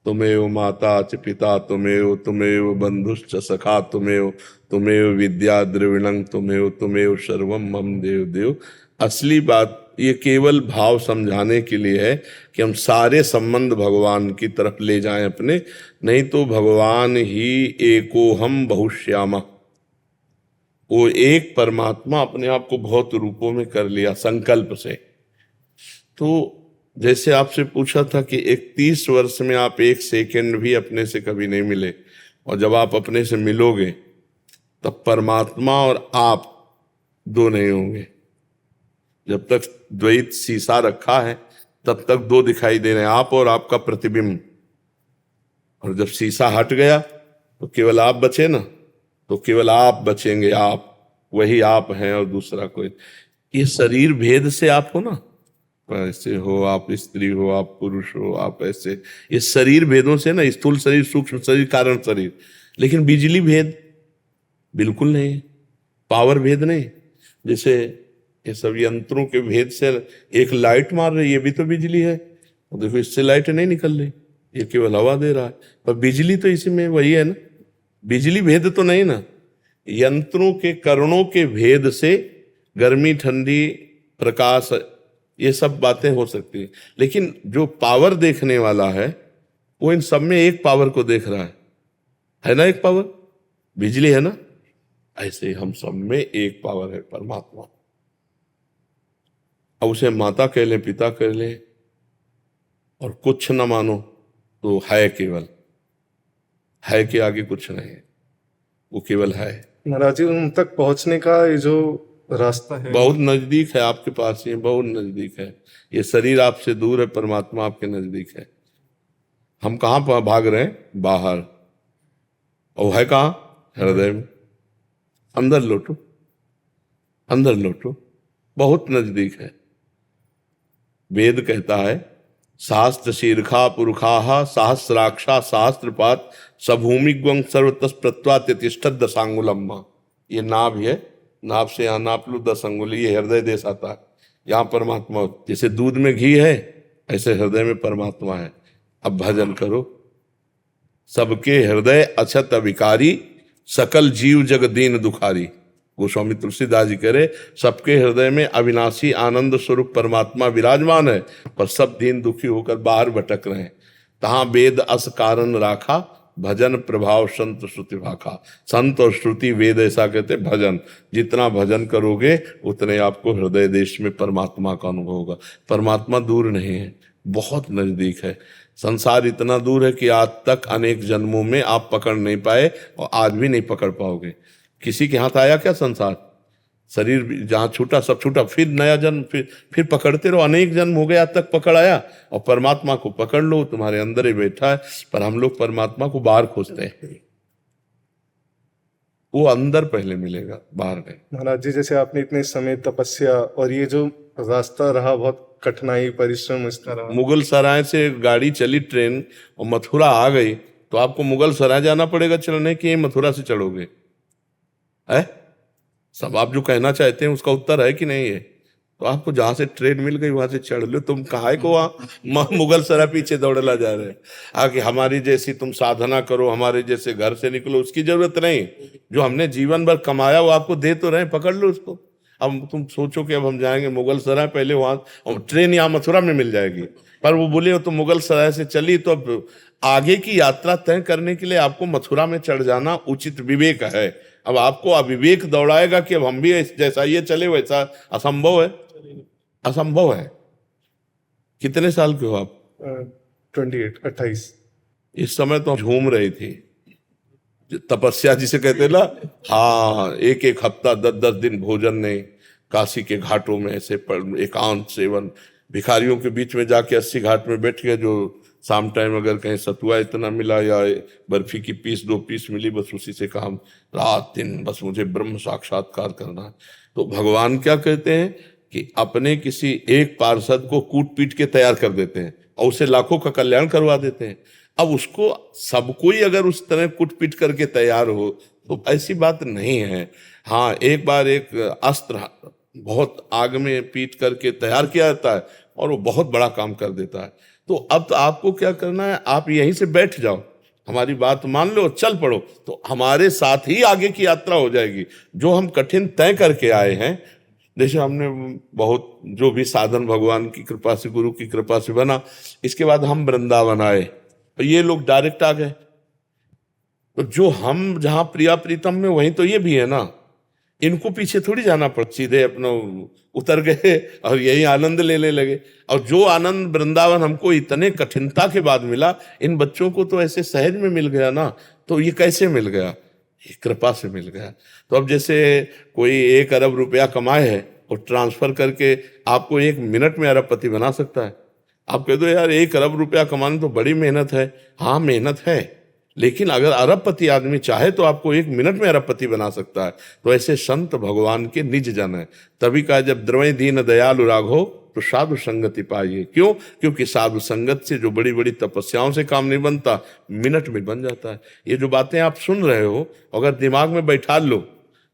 तुमेव माता च पिता तुमेव, तुमेव बंधुश्च सखा तुमेव, तुमेव विद्या द्रविणं तुमेव, तुमेव सर्वम मम देव देव। असली बात ये केवल भाव समझाने के लिए है कि हम सारे संबंध भगवान की तरफ ले जाएं अपने, नहीं तो भगवान ही एको हम बहुश्यामा। वो एक परमात्मा अपने आप को बहुत रूपों में कर लिया संकल्प से। तो जैसे आपसे पूछा था कि 31 वर्ष में आप एक सेकंड भी अपने से कभी नहीं मिले, और जब आप अपने से मिलोगे तब परमात्मा और आप दो नहीं होंगे। जब तक द्वैत शीशा रखा है तब तक दो दिखाई दे रहे हैं, आप और आपका प्रतिबिंब। और जब शीशा हट गया तो केवल आप बचे ना, तो केवल आप बचेंगे, आप वही आप हैं और दूसरा कोई। ये शरीर भेद से आप हो ना, ऐसे हो आप स्त्री हो, आप पुरुष हो, आप ऐसे, ये शरीर भेदों से ना, स्थूल शरीर, सूक्ष्म शरीर, कारण शरीर। लेकिन बिजली भेद बिल्कुल नहीं, पावर भेद नहीं। जैसे ये सब यंत्रों के भेद से एक लाइट मार रही है, ये भी तो बिजली है, देखो इससे लाइट नहीं निकल रही, ये केवल हवा दे रहा है, पर बिजली तो इसी में वही है ना। बिजली भेद तो नहीं ना, यंत्रों के करणों के भेद से गर्मी, ठंडी, प्रकाश, ये सब बातें हो सकती है। लेकिन जो पावर देखने वाला है वो इन सब में एक पावर को देख रहा है ना, एक पावर बिजली है ना। ऐसे हम सब में एक पावर है परमात्मा। अब उसे माता कह लें, पिता कह लें, और कुछ न मानो तो है, केवल है के आगे कुछ नहीं है, वो केवल है। महाराज जी, उन तक पहुंचने का ये जो रास्ता है बहुत नजदीक है, आपके पास ही बहुत नजदीक है। ये शरीर आपसे दूर है, परमात्मा आपके नजदीक है। हम कहाँ भाग रहे हैं? बाहर। और है कहाँ? हृदय में। अंदर लौटो, अंदर लौटो, बहुत नजदीक है। वेद कहता है शास्त्र शीर्षा पुरुषा सहस्राक्षा सहस्त्रपात सभूमिग्वं सर्वतस प्रत्वात्यतिष्ठत दशांगुलम्मा। ये नाभ है, नाभ से यहाँ नाप लो 10 अंगुली, ये हृदय देश आता है। यहाँ परमात्मा, जैसे दूध में घी है ऐसे हृदय में परमात्मा है। अब भजन करो। सबके हृदय अछत अविकारी, सकल जीव जग दीन दुखारी। गोस्वामी तुलसीदास जी कह रहे सबके हृदय में अविनाशी आनंद स्वरूप परमात्मा विराजमान है, पर सब दीन दुखी होकर बाहर भटक रहे हैं। तहाँ वेद अस कारण राखा, भजन प्रभाव संत श्रुति भाखा। संत और श्रुति वेद ऐसा कहते हैं, भजन जितना भजन करोगे उतने आपको हृदय देश में परमात्मा का अनुभव होगा। परमात्मा दूर नहीं है, बहुत नजदीक है। संसार इतना दूर है कि आज तक अनेक जन्मों में आप पकड़ नहीं पाए और आज भी नहीं पकड़ पाओगे। किसी के हाथ आया क्या संसार? शरीर जहाँ छूटा सब छूटा, फिर नया जन्म, फिर पकड़ते रहो। अनेक जन्म हो गए आज तक पकड़ आया, और परमात्मा को पकड़ लो, तुम्हारे अंदर ही बैठा है। पर हम लोग परमात्मा को बाहर खोजते हैं, वो अंदर पहले मिलेगा, बाहर नहीं। महाराज जी, जैसे आपने इतने समय तपस्या और ये जो रास्ता रहा बहुत कठिनाई परिश्रम इसका रहा। मुगल सराय से गाड़ी चली ट्रेन और मथुरा आ गई, तो आपको मुगल सराय जाना पड़ेगा चलने की, मथुरा से चढ़ोगे? है सब आप जो कहना चाहते हैं उसका उत्तर है कि नहीं है? तो आपको जहां से ट्रेन मिल गई वहां से चढ़ लो, तुम कहा को वहां मुगल सराय पीछे दौड़ला जा रहे हैं? आगे हमारी जैसी तुम साधना करो, हमारे जैसे घर से निकलो, उसकी जरूरत नहीं। जो हमने जीवन भर कमाया वो आपको दे तो रहे, पकड़ लो उसको। अब तुम सोचो कि अब हम जाएंगे मुगल सराय, पहले वहां ट्रेन यहाँ मथुरा में मिल जाएगी, पर वो बोले तो मुगल सराय से चली, तो अब आगे की यात्रा तय करने के लिए आपको मथुरा में चढ़ जाना उचित विवेक है। अब आपको अविवेक दौड़ाएगा कि अब हम भी जैसा ये चले वैसा असंभव है, असंभव है। कितने साल के हो आप? 28। इस समय तो झूम रही थी, तपस्या जिसे कहते ना। हाँ, एक एक हफ्ता 10-10 दिन भोजन नहीं, काशी के घाटों में ऐसे एकांत सेवन, भिखारियों के बीच में जाके 80 घाट में बैठ के, जो शाम टाइम अगर कहीं सतुआ इतना मिला या बर्फी की पीस 2 पीस मिली, बस उसी से काम, रात दिन बस मुझे ब्रह्म साक्षात्कार करना है। तो भगवान क्या कहते हैं कि अपने किसी एक पार्षद को कूट पीट के तैयार कर देते हैं और उसे लाखों का कल्याण करवा देते हैं। अब उसको सब कोई अगर उस तरह कुट पीट करके तैयार हो तो ऐसी बात नहीं है। हाँ, एक बार एक अस्त्र बहुत आग में पीट करके तैयार किया जाता है और वो बहुत बड़ा काम कर देता है। तो अब तो आपको क्या करना है, आप यहीं से बैठ जाओ, हमारी बात मान लो, चल पड़ो, तो हमारे साथ ही आगे की यात्रा हो जाएगी। जो हम कठिन तय करके आए हैं, जैसे हमने बहुत जो भी साधन भगवान की कृपा से, गुरु की कृपा से बना, इसके बाद हम वृंदावन आए, ये लोग डायरेक्ट आ गए। तो जो हम जहां प्रिया प्रीतम में वहीं तो ये भी है ना, इनको पीछे थोड़ी जाना पड़, सीधे अपना उतर गए और यही आनंद लेने लगे। और जो आनंद वृंदावन हमको इतने कठिनता के बाद मिला, इन बच्चों को तो ऐसे सहज में मिल गया ना। तो ये कैसे मिल गया? ये कृपा से मिल गया। तो अब जैसे कोई 1 अरब रुपया कमाए है और ट्रांसफर करके आपको 1 मिनट में अरबपति बना सकता है। आप कह दो यार 1 अरब रुपया कमाने तो बड़ी मेहनत है। हाँ, मेहनत है, लेकिन अगर अरबपति आदमी चाहे तो आपको 1 मिनट में अरबपति बना सकता है। तो ऐसे संत भगवान के निज जन है। तभी कहा, जब द्रवै दीन दयालु राघो तो साधु संगति पाइए। क्यों? क्योंकि साधु संगत से जो बड़ी बड़ी तपस्याओं से काम नहीं बनता, मिनट में बन जाता है। ये जो बातें आप सुन रहे हो, अगर दिमाग में बैठा लो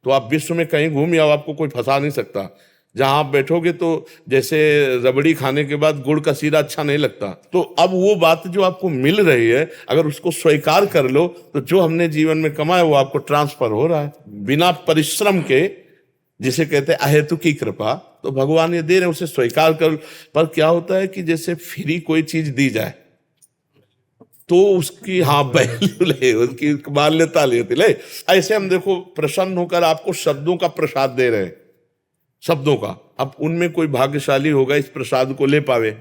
तो आप विश्व में कहीं घूम आओ, आपको कोई फंसा नहीं सकता। जहां आप बैठोगे तो जैसे रबड़ी खाने के बाद गुड़ का सीरा अच्छा नहीं लगता, तो अब वो बात जो आपको मिल रही है, अगर उसको स्वीकार कर लो तो जो हमने जीवन में कमाया वो आपको ट्रांसफर हो रहा है बिना परिश्रम के, जिसे कहते हैं अहेतु की कृपा। तो भगवान ये दे रहे हैं, उसे स्वीकार कर। पर क्या होता है कि जैसे फ्री कोई चीज दी जाए तो उसकी हाँ वैल्यू ले, उसकी मान्यता लेते ले। ऐसे हम देखो प्रसन्न होकर आपको शब्दों का प्रसाद दे रहे हैं, शब्दों का। अब उनमें कोई भाग्यशाली होगा इस प्रसाद को ले पावे।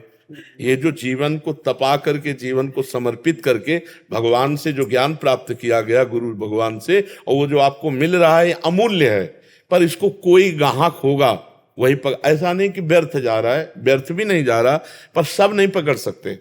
ये जो जीवन को तपा करके, जीवन को समर्पित करके भगवान से जो ज्ञान प्राप्त किया गया गुरु भगवान से, और वो जो आपको मिल रहा है अमूल्य है। पर इसको कोई ग्राहक होगा वही ऐसा नहीं कि व्यर्थ जा रहा है, व्यर्थ भी नहीं जा रहा, पर सब नहीं पकड़ सकते।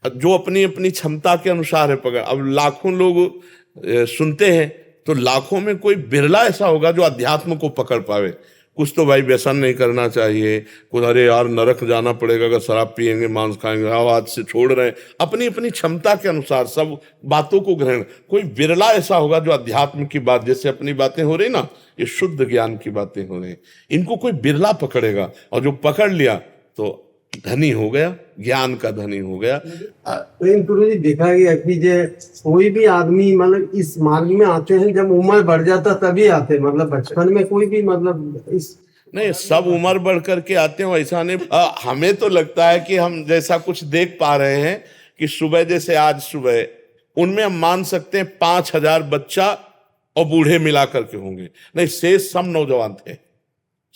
जो अपनी अपनी क्षमता के अनुसार है पकड़। अब लाखों लोग सुनते हैं तो लाखों में कोई बिरला ऐसा होगा जो अध्यात्म को पकड़ पावे। कुछ तो भाई व्यसन नहीं करना चाहिए, कुछ अरे यार नरक जाना पड़ेगा अगर शराब पिएंगे मांस खाएंगे, आज से छोड़ रहे हैं। अपनी अपनी क्षमता के अनुसार सब बातों को ग्रहण। कोई बिरला ऐसा होगा जो अध्यात्म की बात, जैसे अपनी बातें हो रही ना, ये शुद्ध ज्ञान की बातें हो रही, इनको कोई बिरला पकड़ेगा, और जो पकड़ लिया तो धनी हो गया, ज्ञान का धनी हो गया। लेकिन गुरु जी देखा गया कि जे कोई भी आदमी मतलब इस मार्ग में आते हैं जब उम्र बढ़ जाता तभी आते, मतलब बचपन में कोई भी मतलब इस नहीं, सब उम्र बढ़ करके आते हो ऐसा नहीं। हमें तो लगता है कि हम जैसा कुछ देख पा रहे हैं कि सुबह जैसे आज सुबह, उनमें हम मान सकते हैं 5000 बच्चा और बूढ़े मिला करके होंगे। नहीं, शेष सब नौजवान थे,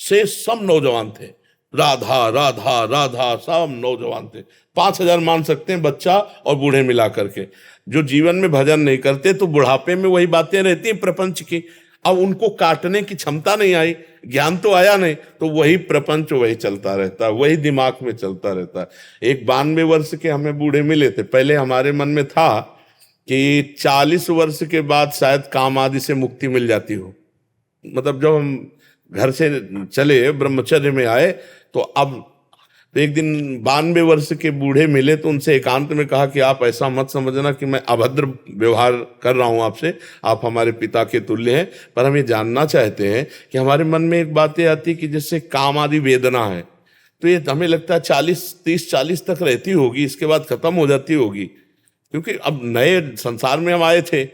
शेष सब नौजवान थे। राधा राधा राधा सब नौजवान थे। 5000 मान सकते हैं बच्चा और बूढ़े मिला करके, जो जीवन में भजन नहीं करते तो बुढ़ापे में वही बातें रहती हैं प्रपंच की। अब उनको काटने की क्षमता नहीं आई, ज्ञान तो आया नहीं, तो वही प्रपंच वही चलता रहता है, वही दिमाग में चलता रहता है। एक 92 वर्ष के हमें बूढ़े मिले थे। पहले हमारे मन में था कि 40 वर्ष के बाद शायद काम आदि से मुक्ति मिल जाती हो। मतलब जब हम घर से चले ब्रह्मचर्य में आए तो अब तो एक दिन 92 वर्ष के बूढ़े मिले तो उनसे एकांत में कहा कि आप ऐसा मत समझना कि मैं अभद्र व्यवहार कर रहा हूं आपसे, आप हमारे पिता के तुल्य हैं, पर हम ये जानना चाहते हैं कि हमारे मन में एक बातें आती कि जैसे काम आदि वेदना है, तो ये हमें लगता है 30-40 तक रहती होगी, इसके बाद खत्म हो जाती होगी, क्योंकि अब नए संसार में हम आए थे,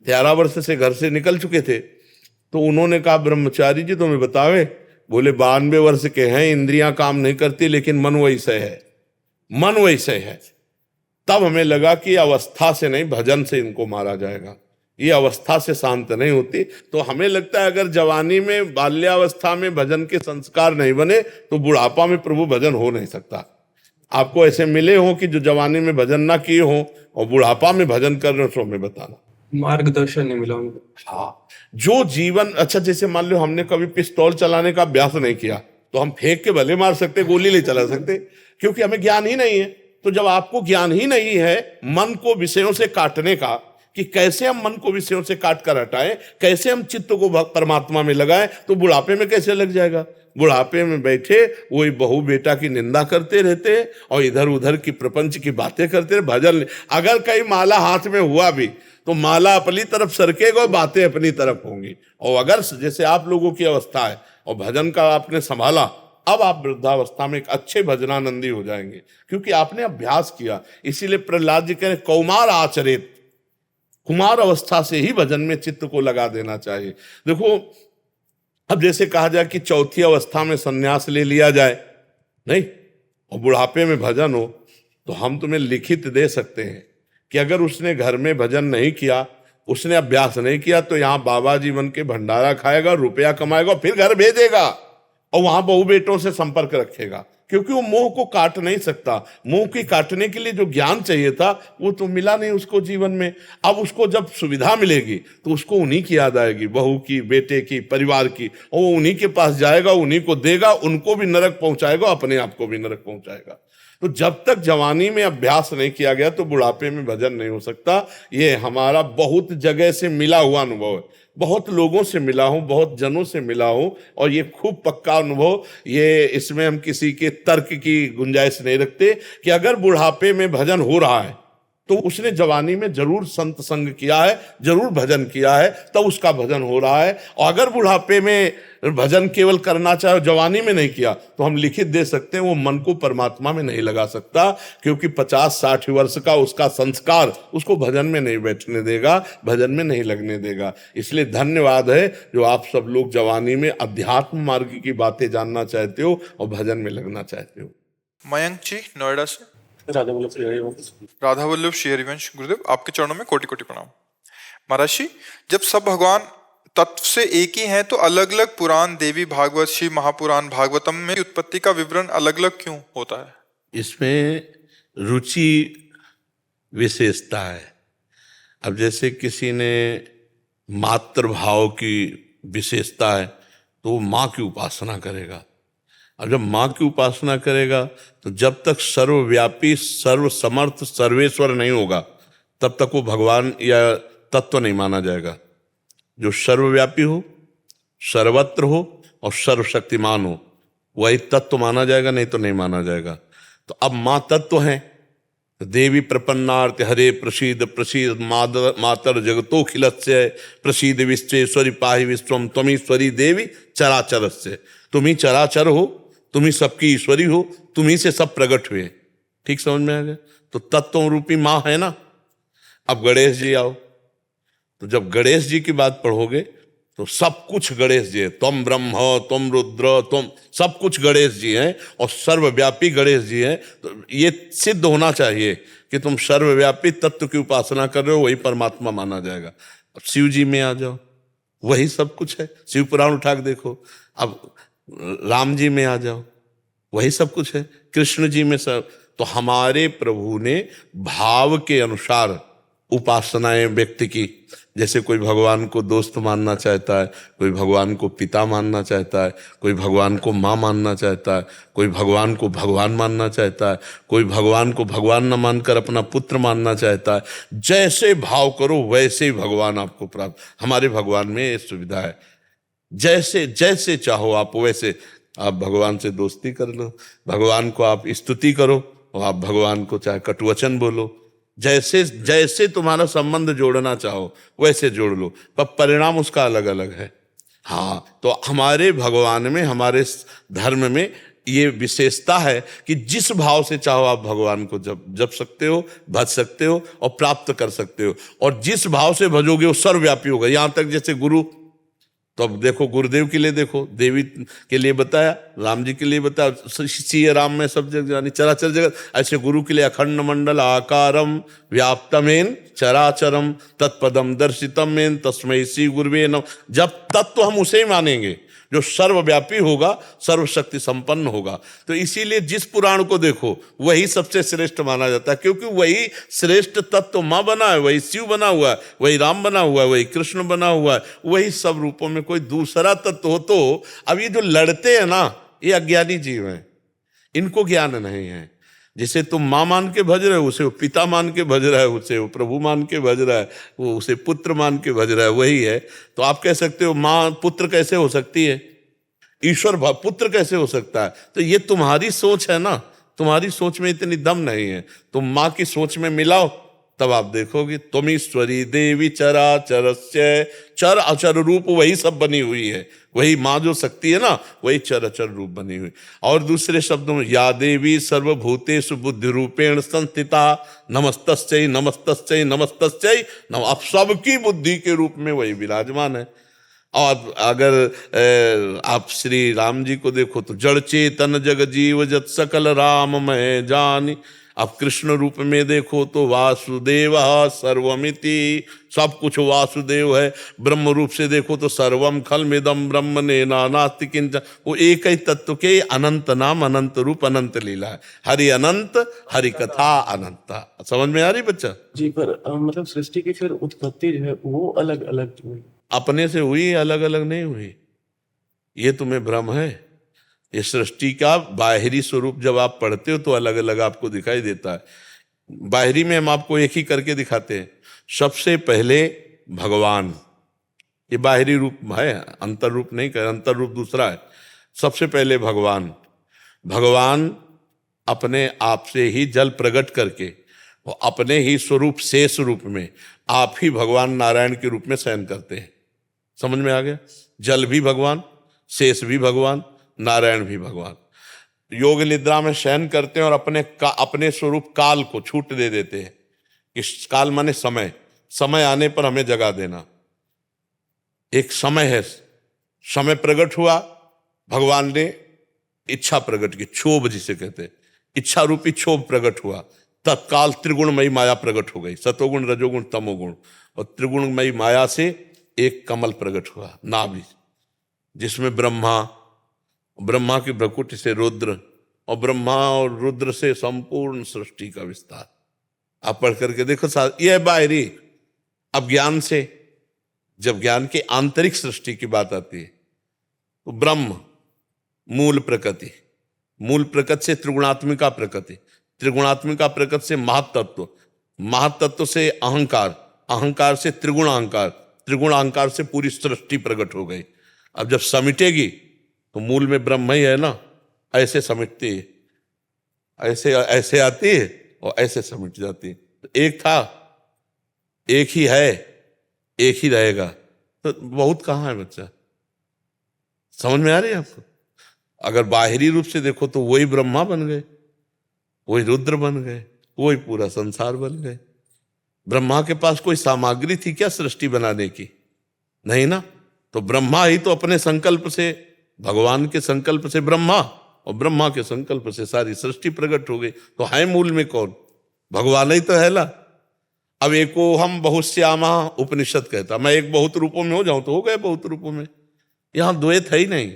11 वर्ष से घर से निकल चुके थे। तो उन्होंने कहा ब्रह्मचारी जी तुम्हें बतावे, बोले 92 वर्ष के हैं, इंद्रियां काम नहीं करती, लेकिन मन वैसे है, मन वैसे है। तब हमें लगा कि अवस्था से नहीं, भजन से इनको मारा जाएगा, ये अवस्था से शांत नहीं होती। तो हमें लगता है अगर जवानी में, बाल्यावस्था में भजन के संस्कार नहीं बने तो बुढ़ापा में प्रभु भजन हो नहीं सकता। आपको ऐसे मिले हो कि जो जवानी में भजन ना किए हो और बुढ़ापा में भजन कर रहे हो, तो हमें बताना। मार्गदर्शन नहीं मिला उनको। हाँ, जो जीवन, अच्छा जैसे मान लो हमने कभी पिस्तौल चलाने का अभ्यास नहीं किया, तो हम फेंक के भले मार सकते, गोली नहीं चला सकते, क्योंकि हमें ज्ञान ही नहीं है। तो जब आपको ज्ञान ही नहीं है मन को विषयों से काटने का, कि कैसे हम मन को विषयों से काट कर हटाएं, कैसे हम चित्त को परमात्मा में लगाएं, तो बुढ़ापे में कैसे लग जाएगा। बुढ़ापे में बैठे वही बहू बेटा की निंदा करते रहते और इधर उधर की प्रपंच की बातें करते रहे। भजन, अगर कहीं माला हाथ में हुआ भी तो माला अपनी तरफ सरकेगा और बातें अपनी तरफ होंगी। और अगर जैसे आप लोगों की अवस्था है और भजन का आपने संभाला, अब आप वृद्धावस्था में एक अच्छे भजनानंदी हो जाएंगे, क्योंकि आपने अभ्यास किया। इसीलिए प्रहलाद जी कह रहे कौमार आचरित, कुमार अवस्था से ही भजन में चित्त को लगा देना चाहिए। देखो, अब जैसे कहा जाए कि चौथी अवस्था में संन्यास ले लिया जाए, नहीं, और बुढ़ापे में भजन हो, तो हम तुम्हें लिखित दे सकते हैं कि अगर उसने घर में भजन नहीं किया, उसने अभ्यास नहीं किया, तो यहाँ बाबा जीवन के भंडारा खाएगा, रुपया कमाएगा, फिर घर भेजेगा और वहां बहू बेटों से संपर्क रखेगा, क्योंकि वो मोह को काट नहीं सकता। मोह की काटने के लिए जो ज्ञान चाहिए था वो तो मिला नहीं उसको जीवन में। अब उसको जब सुविधा मिलेगी तो उसको उन्हीं की याद आएगी, बहू की, बेटे की, परिवार की, और वो उन्हीं के पास जाएगा, उन्हीं को देगा, उनको भी नरक पहुंचाएगा, अपने आप को भी नरक पहुंचाएगा। तो जब तक जवानी में अभ्यास नहीं किया गया तो बुढ़ापे में भजन नहीं हो सकता। ये हमारा बहुत जगह से मिला हुआ अनुभव है, बहुत लोगों से मिला हूं, बहुत जनों से मिला हूं, और ये खूब पक्का अनुभव। ये इसमें हम किसी के तर्क की गुंजाइश नहीं रखते कि अगर बुढ़ापे में भजन हो रहा है तो उसने जवानी में जरूर संत संग किया है, जरूर भजन किया है, तब उसका भजन हो रहा है। और अगर बुढ़ापे में भजन केवल करना चाहे, जवानी में नहीं किया, तो हम लिखित दे सकते हैं वो मन को परमात्मा में नहीं लगा सकता, क्योंकि 50-60 वर्ष का उसका संस्कार उसको भजन में नहीं बैठने देगा, भजन में नहीं लगने देगा। इसलिए धन्यवाद है जो आप सब लोग जवानी में अध्यात्म मार्ग की बातें जानना चाहते हो और भजन में लगना चाहते हो। मयंक जी नोएडा से। राधा वल्लभ श्री हरिवंश गुरुदेव, आपके चरणों में कोटि कोटि प्रणाम। महाराज जी, जब सब भगवान तत्व से एक ही हैं तो अलग अलग पुराण, देवी भागवत, शिव महापुराण, भागवतम में उत्पत्ति का विवरण अलग अलग क्यों होता है? इसमें रुचि विशेषता है। अब जैसे किसी ने मातृभाव की विशेषता है तो वो माँ की उपासना करेगा, और जब माँ की उपासना करेगा तो जब तक सर्वव्यापी, सर्वसमर्थ, सर्वेश्वर नहीं होगा तब तक वो भगवान या तत्व नहीं माना जाएगा। जो सर्वव्यापी हो, सर्वत्र हो और सर्वशक्तिमान हो, वही तत्व माना जाएगा, नहीं तो नहीं माना जाएगा। तो अब माँ तत्व हैं, देवी प्रपन्नार्थ हरे प्रसीद प्रसीद मातर जगतोखिलस्य प्रसीद विश्वेश्वरी पाहि विश्वम त्वमीश्वरी देवी चराचरस्य। तुम ही चराचर हो, तुम ही सबकी ईश्वरी हो, तुम ही से सब प्रकट हुए। ठीक समझ में आ गया? तो तत्व रूपी माँ है ना। अब गणेश जी आओ, तो जब गणेश जी की बात पढ़ोगे तो सब कुछ गणेश जी है। तुम ब्रह्म, तुम रुद्र, तुम सब कुछ गणेश जी हैं और सर्वव्यापी गणेश जी हैं। तो ये सिद्ध होना चाहिए कि तुम सर्वव्यापी तत्व की उपासना कर रहे हो, वही परमात्मा माना जाएगा। अब शिव जी में आ जाओ, वही सब कुछ है। शिव पुराण उठा के देखो। अब राम जी में आ जाओ, वही सब कुछ है। कृष्ण जी में सब। तो हमारे प्रभु ने भाव के अनुसार उपासनाएं व्यक्ति की, जैसे कोई भगवान को दोस्त मानना चाहता है, कोई भगवान को पिता मानना चाहता है, कोई भगवान को माँ मानना चाहता है, कोई भगवान को भगवान मानना चाहता है, कोई भगवान को भगवान न मानकर अपना पुत्र मानना चाहता है। जैसे भाव करो वैसे ही भगवान आपको प्राप्त। हमारे भगवान में ये सुविधा है, जैसे जैसे चाहो आप वैसे। आप भगवान से दोस्ती कर लो, भगवान को आप स्तुति करो और आप भगवान को चाहे कटुवचन बोलो, जैसे जैसे तुम्हारा संबंध जोड़ना चाहो वैसे जोड़ लो, पर परिणाम उसका अलग अलग है। हाँ, तो हमारे भगवान में, हमारे धर्म में ये विशेषता है कि जिस भाव से चाहो आप भगवान को जप सकते हो, भज सकते हो और प्राप्त कर सकते हो, और जिस भाव से भजोगे वो सर्वव्यापी होगा। यहाँ तक जैसे गुरु, तो अब देखो गुरुदेव के लिए देखो, देवी के लिए बताया, राम जी के लिए बताया, सिय राम में सब जगह यानी चराचर जगत, ऐसे गुरु के लिए अखंड मंडल आकारम व्याप्तमेन चराचरम तत्पदम दर्शितमेन तस्मै श्री गुरुवे नमः। जब तत्व हम उसे ही मानेंगे जो सर्वव्यापी होगा, सर्वशक्ति संपन्न होगा। तो इसीलिए जिस पुराण को देखो वही सबसे श्रेष्ठ माना जाता है, क्योंकि वही श्रेष्ठ तत्व माँ बना है, वही शिव बना हुआ है, वही राम बना हुआ है, वही कृष्ण बना हुआ है, वही सब रूपों में कोई दूसरा तत्व हो। तो अब ये जो लड़ते हैं ना, ये अज्ञानी जीव हैं, इनको ज्ञान नहीं है। जिसे तुम माँ मान के भज रहे हो, उसे वो पिता मान के भज रहा है, उसे वो प्रभु मान के भज रहा है, वो उसे पुत्र मान के भज रहा है, वही है। तो आप कह सकते हो माँ पुत्र कैसे हो सकती है, ईश्वर पुत्र कैसे हो सकता है? तो ये तुम्हारी सोच है ना, तुम्हारी सोच में इतनी दम नहीं है। तुम माँ की सोच में मिलाओ, तब आप देखोगे तुम ईश्वरी देवी चराचरस्य, चर अचर रूप वही सब बनी हुई है, वही माँ जो शक्ति है ना, वही चर अचर रूप बनी हुई। और दूसरे शब्दों में या देवी सर्वभूतेषु बुद्धि रूपेण संस्थिता नमस्तस्यै नमस्तस्यै नमस्तस्यै नम। अब सबकी बुद्धि के रूप में वही विराजमान है। और अगर आप श्री राम जी को देखो तो जड़ चेतन जग जीव जत सकल राम मैं जानी। अब कृष्ण रूप में देखो तो वासुदेव सर्वमिति, सब कुछ वासुदेव है। ब्रह्म रूप से देखो तो सर्वम खलमिदम ब्रह्म ने नास्ति किंचन, वो एक ही तत्व के अनंत नाम, अनंत रूप, अनंत लीला है। हरि अनंत, हरि कथा अनंत। समझ में आ रही बच्चा? जी, पर मतलब सृष्टि की फिर उत्पत्ति जो है वो अलग अलग हुई, अपने से हुई, अलग अलग नहीं हुई। ये तुम्हें भ्रम है। ये सृष्टि का बाहरी स्वरूप जब आप पढ़ते हो तो अलग अलग आपको दिखाई देता है। बाहरी में हम आपको एक ही करके दिखाते हैं। सबसे पहले भगवान, ये बाहरी रूप है, अंतर रूप नहीं कर, अंतर रूप दूसरा है। सबसे पहले भगवान, भगवान अपने आप से ही जल प्रकट करके वो अपने ही स्वरूप शेष रूप में आप ही भगवान नारायण के रूप में शयन करते हैं। समझ में आ गया? जल भी भगवान, शेष भी भगवान, नारायण भी भगवान। योग निद्रा में शयन करते हैं और अपने स्वरूप काल को छूट दे देते हैं कि काल माने समय, समय आने पर हमें जगा देना। एक समय है, समय प्रकट हुआ, भगवान ने इच्छा प्रकट की, क्षोभ जिसे कहते हैं, इच्छा रूपी क्षोभ प्रकट हुआ, तत्काल त्रिगुणमयी माया प्रकट हो गई, सतोगुण रजोगुण तमोगुण, और त्रिगुणमयी माया से एक कमल प्रकट हुआ, नाभि, जिसमें ब्रह्मा की भ्रकुटी से रुद्र, और ब्रह्मा और रुद्र से संपूर्ण सृष्टि का विस्तार। आप पढ़ करके देखो यह बाहरी। अब ज्ञान से, जब ज्ञान के आंतरिक सृष्टि की बात आती है तो ब्रह्म मूल प्रकृति, मूल प्रकृति से त्रिगुणात्मिका प्रकृति, त्रिगुणात्मिका प्रकृति से महातत्व, महातत्व से अहंकार, अहंकार से त्रिगुण अहंकार, त्रिगुण अहंकार से पूरी सृष्टि प्रकट हो गई। अब जब समिटेगी तो मूल में ब्रह्म ही है ना, ऐसे समिटती है, ऐसे ऐसे आती है और ऐसे समिट जाती है। तो एक था, एक ही है, एक ही रहेगा, तो बहुत कहाँ है बच्चा? समझ में आ रही है आपको? अगर बाहरी रूप से देखो तो वही ब्रह्मा बन गए, वही रुद्र बन गए, वही पूरा संसार बन गए। ब्रह्मा के पास कोई सामग्री थी क्या सृष्टि बनाने की? नहीं ना। तो ब्रह्मा ही तो अपने संकल्प से, भगवान के संकल्प से ब्रह्मा, और ब्रह्मा के संकल्प से सारी सृष्टि प्रकट हो गई। तो है मूल में कौन? भगवान ही तो है ना। अब एको हम बहुश्यामा उपनिषद कहता, मैं एक बहुत रूपों में हो जाऊं तो हो गए बहुत रूपों में। यहां द्वैत है ही नहीं,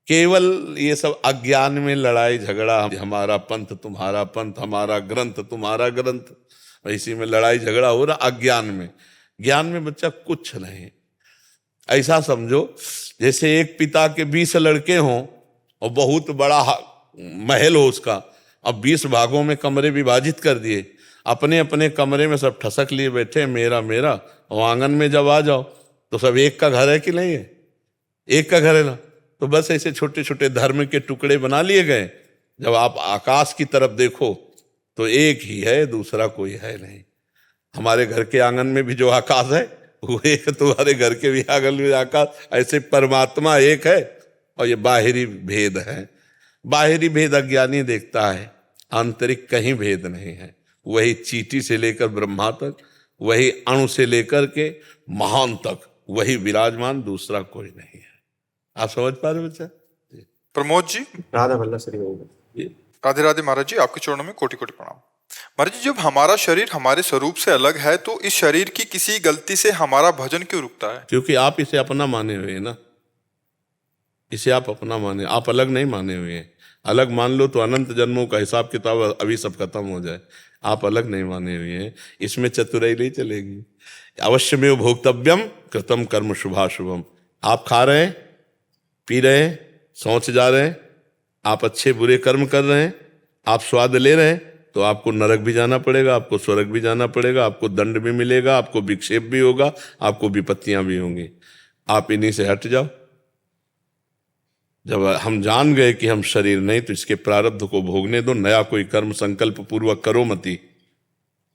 केवल ये सब अज्ञान में लड़ाई झगड़ा, हमारा पंथ तुम्हारा पंथ, हमारा ग्रंथ तुम्हारा ग्रंथ, इसी में लड़ाई झगड़ा हो रहा अज्ञान में। ज्ञान में बच्चा कुछ नहीं। ऐसा समझो जैसे एक पिता के 20 लड़के हों और बहुत बड़ा महल हो उसका, अब 20 भागों में कमरे विभाजित कर दिए, अपने अपने कमरे में सब ठसक लिए बैठे, मेरा मेरा। और आंगन में जब आ जाओ तो सब एक का घर है कि नहीं है? एक का घर है ना। तो बस ऐसे छोटे छोटे धर्म के टुकड़े बना लिए गए। जब आप आकाश की तरफ देखो तो एक ही है, दूसरा कोई है नहीं। हमारे घर के आंगन में भी जो आकाश है वो एक, तुम्हारे घर के भी आंगन में आकाश, ऐसे परमात्मा एक है और ये बाहरी भेद है। बाहरी भेद अज्ञानी देखता है, आंतरिक कहीं भेद नहीं है। वही चींटी से लेकर ब्रह्मा तक, वही अणु से लेकर के महान तक वही विराजमान, दूसरा कोई नहीं है। आप समझ पा रहे हो बच्चा? प्रमोद जी, राधा वल्लभ श्री गोविंद। राधे राधे महाराज जी, आपके चरणों में कोटि कोटि प्रणाम। महाराज जी, जब हमारा शरीर हमारे स्वरूप से अलग है तो इस शरीर की किसी गलती से हमारा भजन क्यों रुकता है? क्योंकि आप इसे अपना माने हुए हैं ना, इसे आप अपना माने, आप अलग नहीं माने हुए हैं। अलग मान लो तो अनंत जन्मों का हिसाब किताब अभी सब खत्म हो जाए। आप अलग नहीं माने हुए हैं, इसमें चतुराई नहीं चलेगी। अवश्यमेव भोक्तव्यम कृतम कर्म शुभाशुभम। आप खा रहे हैं, पी रहे हैं, शौच जा रहे हैं, आप अच्छे बुरे कर्म कर रहे हैं, आप स्वाद ले रहे हैं, तो आपको नरक भी जाना पड़ेगा, आपको स्वर्ग भी जाना पड़ेगा, आपको दंड भी मिलेगा, आपको विक्षेप भी होगा, आपको विपत्तियां भी होंगी। आप इन्हीं से हट जाओ। जब हम जान गए कि हम शरीर नहीं, तो इसके प्रारब्ध को भोगने दो। नया कोई कर्म संकल्प पूर्वक करो मती,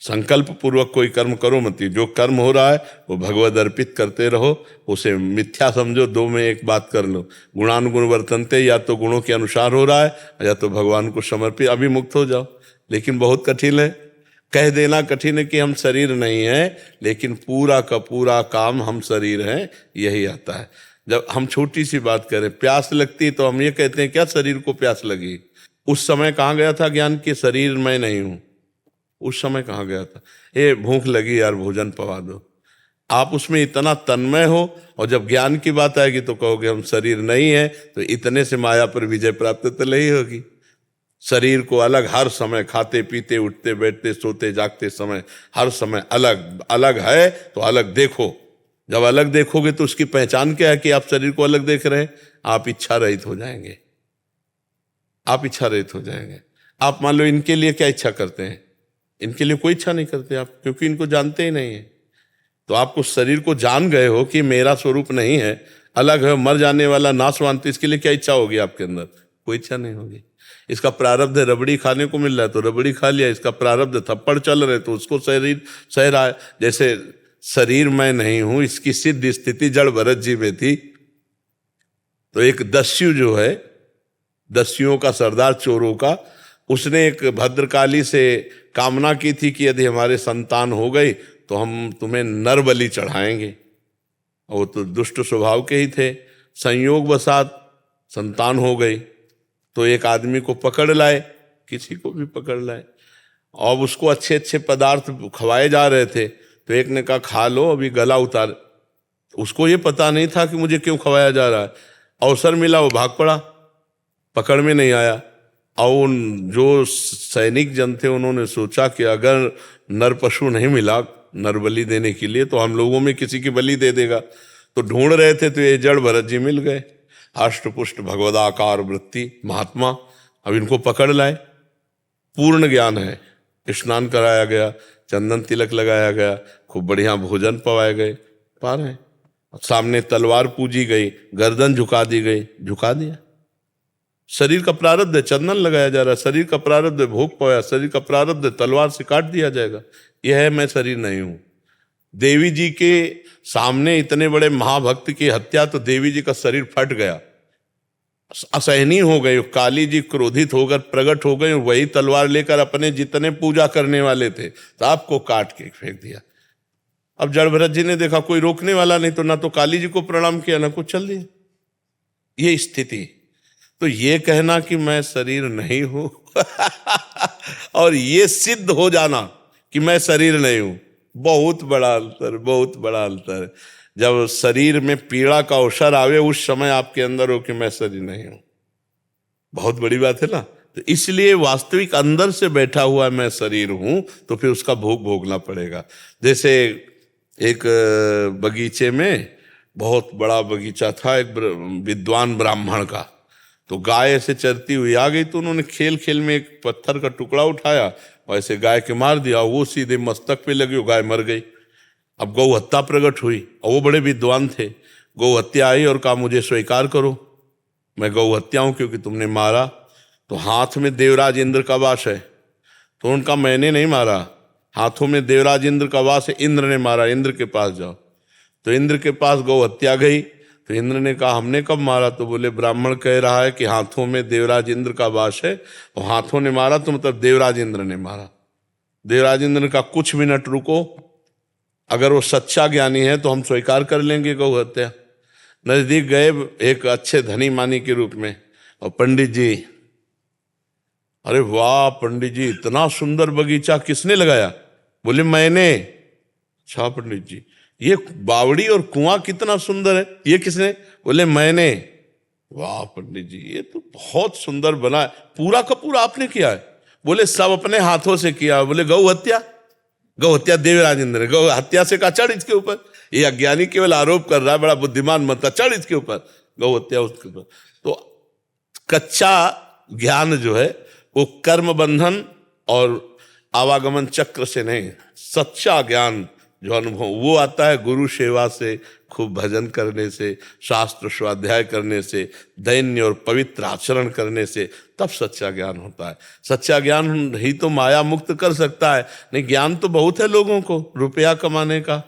संकल्प पूर्वक कोई कर्म करो मती। जो कर्म हो रहा है वो भगवद अर्पित करते रहो, उसे मिथ्या समझो। दो में एक बात कर लो, गुणानुगुण वर्तनते, या तो गुणों के अनुसार हो रहा है या तो भगवान को समर्पित, अभी मुक्त हो जाओ। लेकिन बहुत कठिन है, कह देना कठिन है कि हम शरीर नहीं हैं, लेकिन पूरा का पूरा काम हम शरीर हैं, यही आता है। जब हम छोटी सी बात करें, प्यास लगती तो हम ये कहते हैं क्या शरीर को प्यास लगी? उस समय कहाँ गया था ज्ञान कि शरीर मैं नहीं हूं? उस समय कहाँ गया था? ये भूख लगी यार, भोजन पवा दो। आप उसमें इतना तन्मय हो, और जब ज्ञान की बात आएगी तो कहोगे हम शरीर नहीं है, तो इतने से माया पर विजय प्राप्त तो नहीं होगी। शरीर को अलग हर समय, खाते पीते उठते बैठते सोते जागते समय, हर समय अलग अलग है, तो अलग देखो। जब अलग देखोगे तो उसकी पहचान क्या है कि आप शरीर को अलग देख रहे हैं? आप इच्छा रहित हो जाएंगे, आप इच्छा रहित हो जाएंगे। आप मान लो इनके लिए क्या इच्छा करते हैं? इनके लिए कोई इच्छा नहीं करते आप, क्योंकि इनको जानते ही नहीं है। तो आप उस शरीर को जान गए हो कि मेरा स्वरूप नहीं है, अलग है, मर जाने वाला, नाशवान, तो इसके लिए क्या इच्छा होगी आपके अंदर? कोई इच्छा नहीं होगी। इसका प्रारब्ध है रबड़ी खाने को मिल रहा है तो रबड़ी खा लिया, इसका प्रारब्ध थप्पड़ चल रहे तो उसको शरीर सह रहा है। जैसे शरीर मैं नहीं हूं, इसकी सिद्ध स्थिति जड़ भरत जी में थी। तो एक दस्यु जो है, दस्युओं का सरदार, चोरों का, उसने एक भद्रकाली से कामना की थी कि यदि हमारे संतान हो गई तो हम तुम्हें नर बलि चढ़ाएंगे। वो तो दुष्ट स्वभाव के ही थे। संयोग बसात संतान हो गई तो एक आदमी को पकड़ लाए, किसी को भी पकड़ लाए, और उसको अच्छे अच्छे पदार्थ खवाए जा रहे थे। तो एक ने कहा खा लो, अभी गला उतार। उसको ये पता नहीं था कि मुझे क्यों खवाया जा रहा है। अवसर मिला, वो भाग पड़ा, पकड़ में नहीं आया। और जो सैनिक जन थे उन्होंने सोचा कि अगर नर पशु नहीं मिला नर बलि देने के लिए तो हम लोगों में किसी की बलि दे देगा। तो ढूंढ रहे थे तो ये जड़ भरत जी मिल गए, अष्टपुष्ट भगवदाकार वृत्ति महात्मा। अब इनको पकड़ लाए, पूर्ण ज्ञान है, स्नान कराया गया, चंदन तिलक लगाया गया, खूब बढ़िया भोजन पवाए गए, पा रहे हैं। सामने तलवार पूजी गई, गर्दन झुका दी गई, झुका दिया। शरीर का प्रारब्ध है, चंदन लगाया जा रहा है, शरीर का प्रारब्ध है, भोग पवाया, शरीर का प्रारब्ध है, तलवार से काट दिया जाएगा। यह है मैं शरीर नहीं हूं। देवी जी के सामने इतने बड़े महाभक्त की हत्या, तो देवी जी का शरीर फट गया, असहनीय हो गई। काली जी क्रोधित होकर प्रकट हो गई, वही तलवार लेकर अपने जितने पूजा करने वाले थे सबको काट के फेंक दिया। अब जड़ भरत जी ने देखा कोई रोकने वाला नहीं, तो ना तो काली जी को प्रणाम किया ना कुछ, चल दिया। ये स्थिति। तो ये कहना कि मैं शरीर नहीं हूं और ये सिद्ध हो जाना कि मैं शरीर नहीं हूं, बहुत बड़ा अंतर, बहुत बड़ा अंतर। जब शरीर में पीड़ा का अवसर आवे, उस समय आपके अंदर हो कि मैं शरीर नहीं हूं, बहुत बड़ी बात है ना। तो इसलिए वास्तविक अंदर से बैठा हुआ मैं शरीर हूं, तो फिर उसका भोग भोगना पड़ेगा। जैसे एक बगीचे में, बहुत बड़ा बगीचा था एक विद्वान ब्राह्मण का, तो गाय ऐसे चरती हुई आ गई, तो उन्होंने खेल खेल में एक पत्थर का टुकड़ा उठाया और ऐसे गाय के मार दिया, वो सीधे मस्तक पे लगी, वो गाय मर गई। अब गौ हत्या प्रकट हुई, और वो बड़े विद्वान थे। गौ हत्या आई और कहा मुझे स्वीकार करो। मैं गौ हत्या हूं क्योंकि तुमने मारा। तो हाथ में देवराज इंद्र का वास है, तो उनका मैंने नहीं मारा, हाथों में देवराज इंद्र का वास है, इंद्र ने मारा, इंद्र के पास जाओ। तो इंद्र के पास गौ हत्या गई, तो इंद्र ने कहा हमने कब मारा? तो बोले ब्राह्मण कह रहा है कि हाथों में देवराज इंद्र का वास है, और हाथों ने मारा तो मतलब देवराज इंद्र ने मारा। देवराज इंद्र ने कहा कुछ मिनट रुको, अगर वो सच्चा ज्ञानी है तो हम स्वीकार कर लेंगे गौ हत्या। नजदीक गए एक अच्छे धनी मानी के रूप में, और पंडित जी, अरे वाह पंडित जी इतना सुंदर बगीचा किसने लगाया? बोले मैंने। अच्छा पंडित जी, ये बावड़ी और कुआं कितना सुंदर है, ये किसने? बोले मैंने। वाह पंडित जी, ये तो बहुत सुंदर बना है, पूरा का पूरा आपने किया है? बोले सब अपने हाथों से किया। बोले गौ हत्या? गौ हत्या देवराज इंद्र, गौ हत्या से कहा चढ़ इसके ऊपर। ये अज्ञानी केवल आरोप कर रहा है, बड़ा बुद्धिमान बनता, चढ़ इसके ऊपर, गौ हत्या उसके ऊपर। तो कच्चा ज्ञान जो है वो कर्म बंधन और आवागमन चक्र से नहीं, सच्चा ज्ञान जो अनुभव वो आता है गुरु सेवा से, खूब भजन करने से, शास्त्र स्वाध्याय करने से, दैन्य और पवित्र आचरण करने से, तब सच्चा ज्ञान होता है। सच्चा ज्ञान ही तो माया मुक्त कर सकता है। नहीं, ज्ञान तो बहुत है लोगों को, रुपया कमाने का,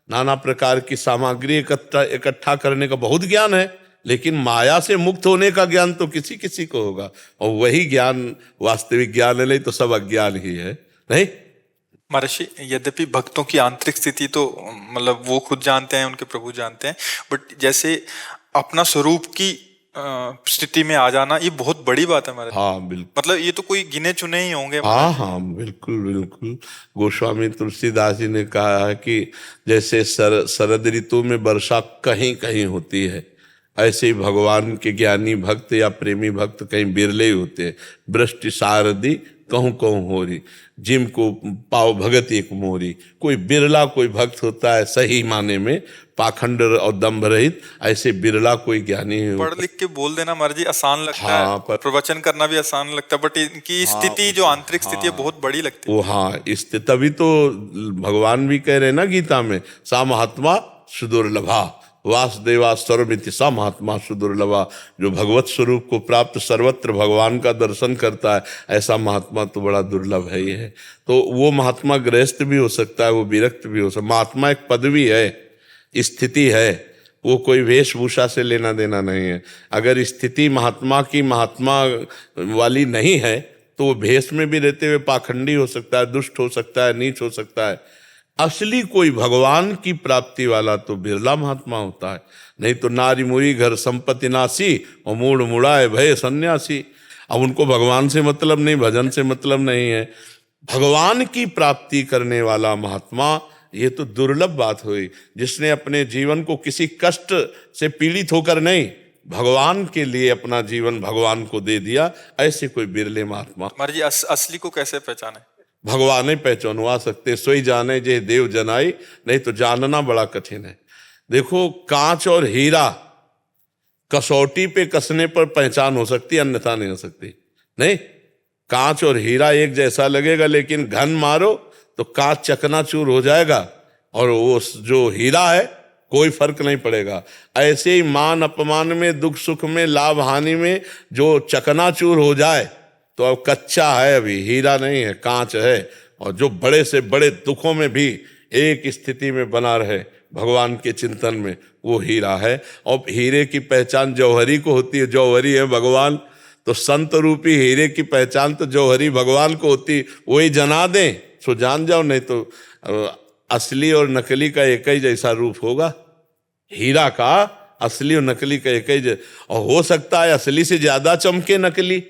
नाना प्रकार की सामग्री इकट्ठा करने का बहुत ज्ञान है, लेकिन माया से मुक्त होने का ज्ञान तो किसी किसी को होगा, और वही ज्ञान वास्तविक ज्ञान है, नहीं तो सब अज्ञान ही है। नहीं महर्षि, यद्यपि भक्तों की आंतरिक स्थिति तो मतलब वो खुद जानते हैं, उनके प्रभु जानते हैं, बट जैसे अपना स्वरूप की स्थिति में आ जाना ये बहुत बड़ी बात है हमारे। हाँ बिल्कुल, मतलब ये तो कोई गिने चुने ही होंगे। हाँ हाँ बिल्कुल बिल्कुल। गोस्वामी तुलसीदास जी ने कहा है कि जैसे शरद ऋतु में वर्षा कहीं कहीं होती है, ऐसे ही भगवान के ज्ञानी भक्त या प्रेमी भक्त कहीं बिरले ही होते हैं। वृष्टि सारदी कहूँ कहूँ हो रही, जिम को पाओ भगत एक मोरी। कोई बिरला कोई भक्त होता है सही माने में, पाखंड और दम्भ रहित, ऐसे बिरला कोई ज्ञानी है। पढ़ लिख के बोल देना मर्जी आसान लगता हाँ, है, प्रवचन करना भी आसान लगता है, बट इनकी स्थिति जो आंतरिक स्थिति है बहुत बड़ी लगती है। वो हाँ, तभी तो भगवान भी कह रहे हैं ना गीता में, सा महात्मा सुदुर्लभा वासुदेवा सर्वमिति सा महात्मा सुदुर्लभा। जो भगवत स्वरूप को प्राप्त सर्वत्र भगवान का दर्शन करता है, ऐसा महात्मा तो बड़ा दुर्लभ है ही है। तो वो महात्मा गृहस्थ भी हो सकता है, वो विरक्त भी हो सकता है। महात्मा एक पदवी है, स्थिति है, वो कोई वेशभूषा से लेना देना नहीं है। अगर स्थिति महात्मा की महात्मा वाली नहीं है तो वो भेष में भी रहते हुए पाखंडी हो सकता है, दुष्ट हो सकता है, नीच हो सकता है। असली कोई भगवान की प्राप्ति वाला तो बिरला महात्मा होता है। नहीं तो नारी मुरी घर संपत्ति नासी और मूड मुड़ाए भय सन्यासी। अब उनको भगवान से मतलब नहीं, भजन से मतलब नहीं है। भगवान की प्राप्ति करने वाला महात्मा, ये तो दुर्लभ बात हुई, जिसने अपने जीवन को किसी कष्ट से पीड़ित होकर नहीं, भगवान के लिए अपना जीवन भगवान को दे दिया। ऐसे कोई बिरले महात्मा। महाराज जी असली को कैसे पहचाने? भगवान ही पहचानवा सकते, सोई जाने जे देव जनाई, नहीं तो जानना बड़ा कठिन है। देखो, कांच और हीरा कसौटी पे कसने पर पहचान हो सकती है, अन्यथा नहीं हो सकती। नहीं, कांच और हीरा एक जैसा लगेगा, लेकिन घन मारो तो कांच चकनाचूर हो जाएगा, और वो जो हीरा है कोई फर्क नहीं पड़ेगा। ऐसे ही मान अपमान में, दुख सुख में, लाभ हानि में जो चकनाचूर हो जाए तो अब कच्चा है, अभी हीरा नहीं है, कांच है। और जो बड़े से बड़े दुखों में भी एक स्थिति में बना रहे भगवान के चिंतन में, वो हीरा है। और हीरे की पहचान जौहरी को होती है, जौहरी है भगवान। तो संत रूपी हीरे की पहचान तो जौहरी भगवान को होती, वही जना दें सो जान जाओ, नहीं तो असली और नकली का एक ही जैसा रूप होगा। हीरा का असली और नकली का एक ही और हो सकता है असली से ज्यादा चमके नकली,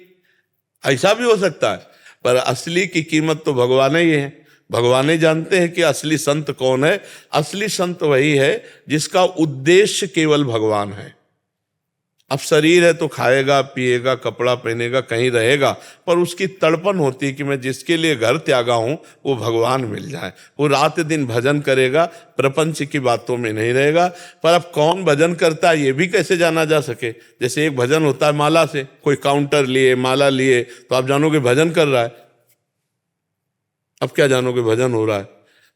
ऐसा भी हो सकता है, पर असली की कीमत तो भगवान ही है। भगवान ही जानते हैं कि असली संत कौन है। असली संत वही है जिसका उद्देश्य केवल भगवान है। अब शरीर है तो खाएगा पिएगा कपड़ा पहनेगा कहीं रहेगा, पर उसकी तड़पन होती है कि मैं जिसके लिए घर त्यागा हूं वो भगवान मिल जाए। वो रात दिन भजन करेगा, प्रपंच की बातों में नहीं रहेगा। पर अब कौन भजन करता है ये भी कैसे जाना जा सके? जैसे एक भजन होता है माला से, कोई काउंटर लिए माला लिए तो आप जानोगे भजन कर रहा है। अब क्या जानोगे भजन हो रहा है?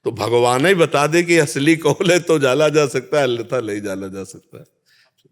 तो भगवान ही बता दे कि असली कौन है तो जाला जा सकता है, अन्यथा नहीं जाला जा सकता है।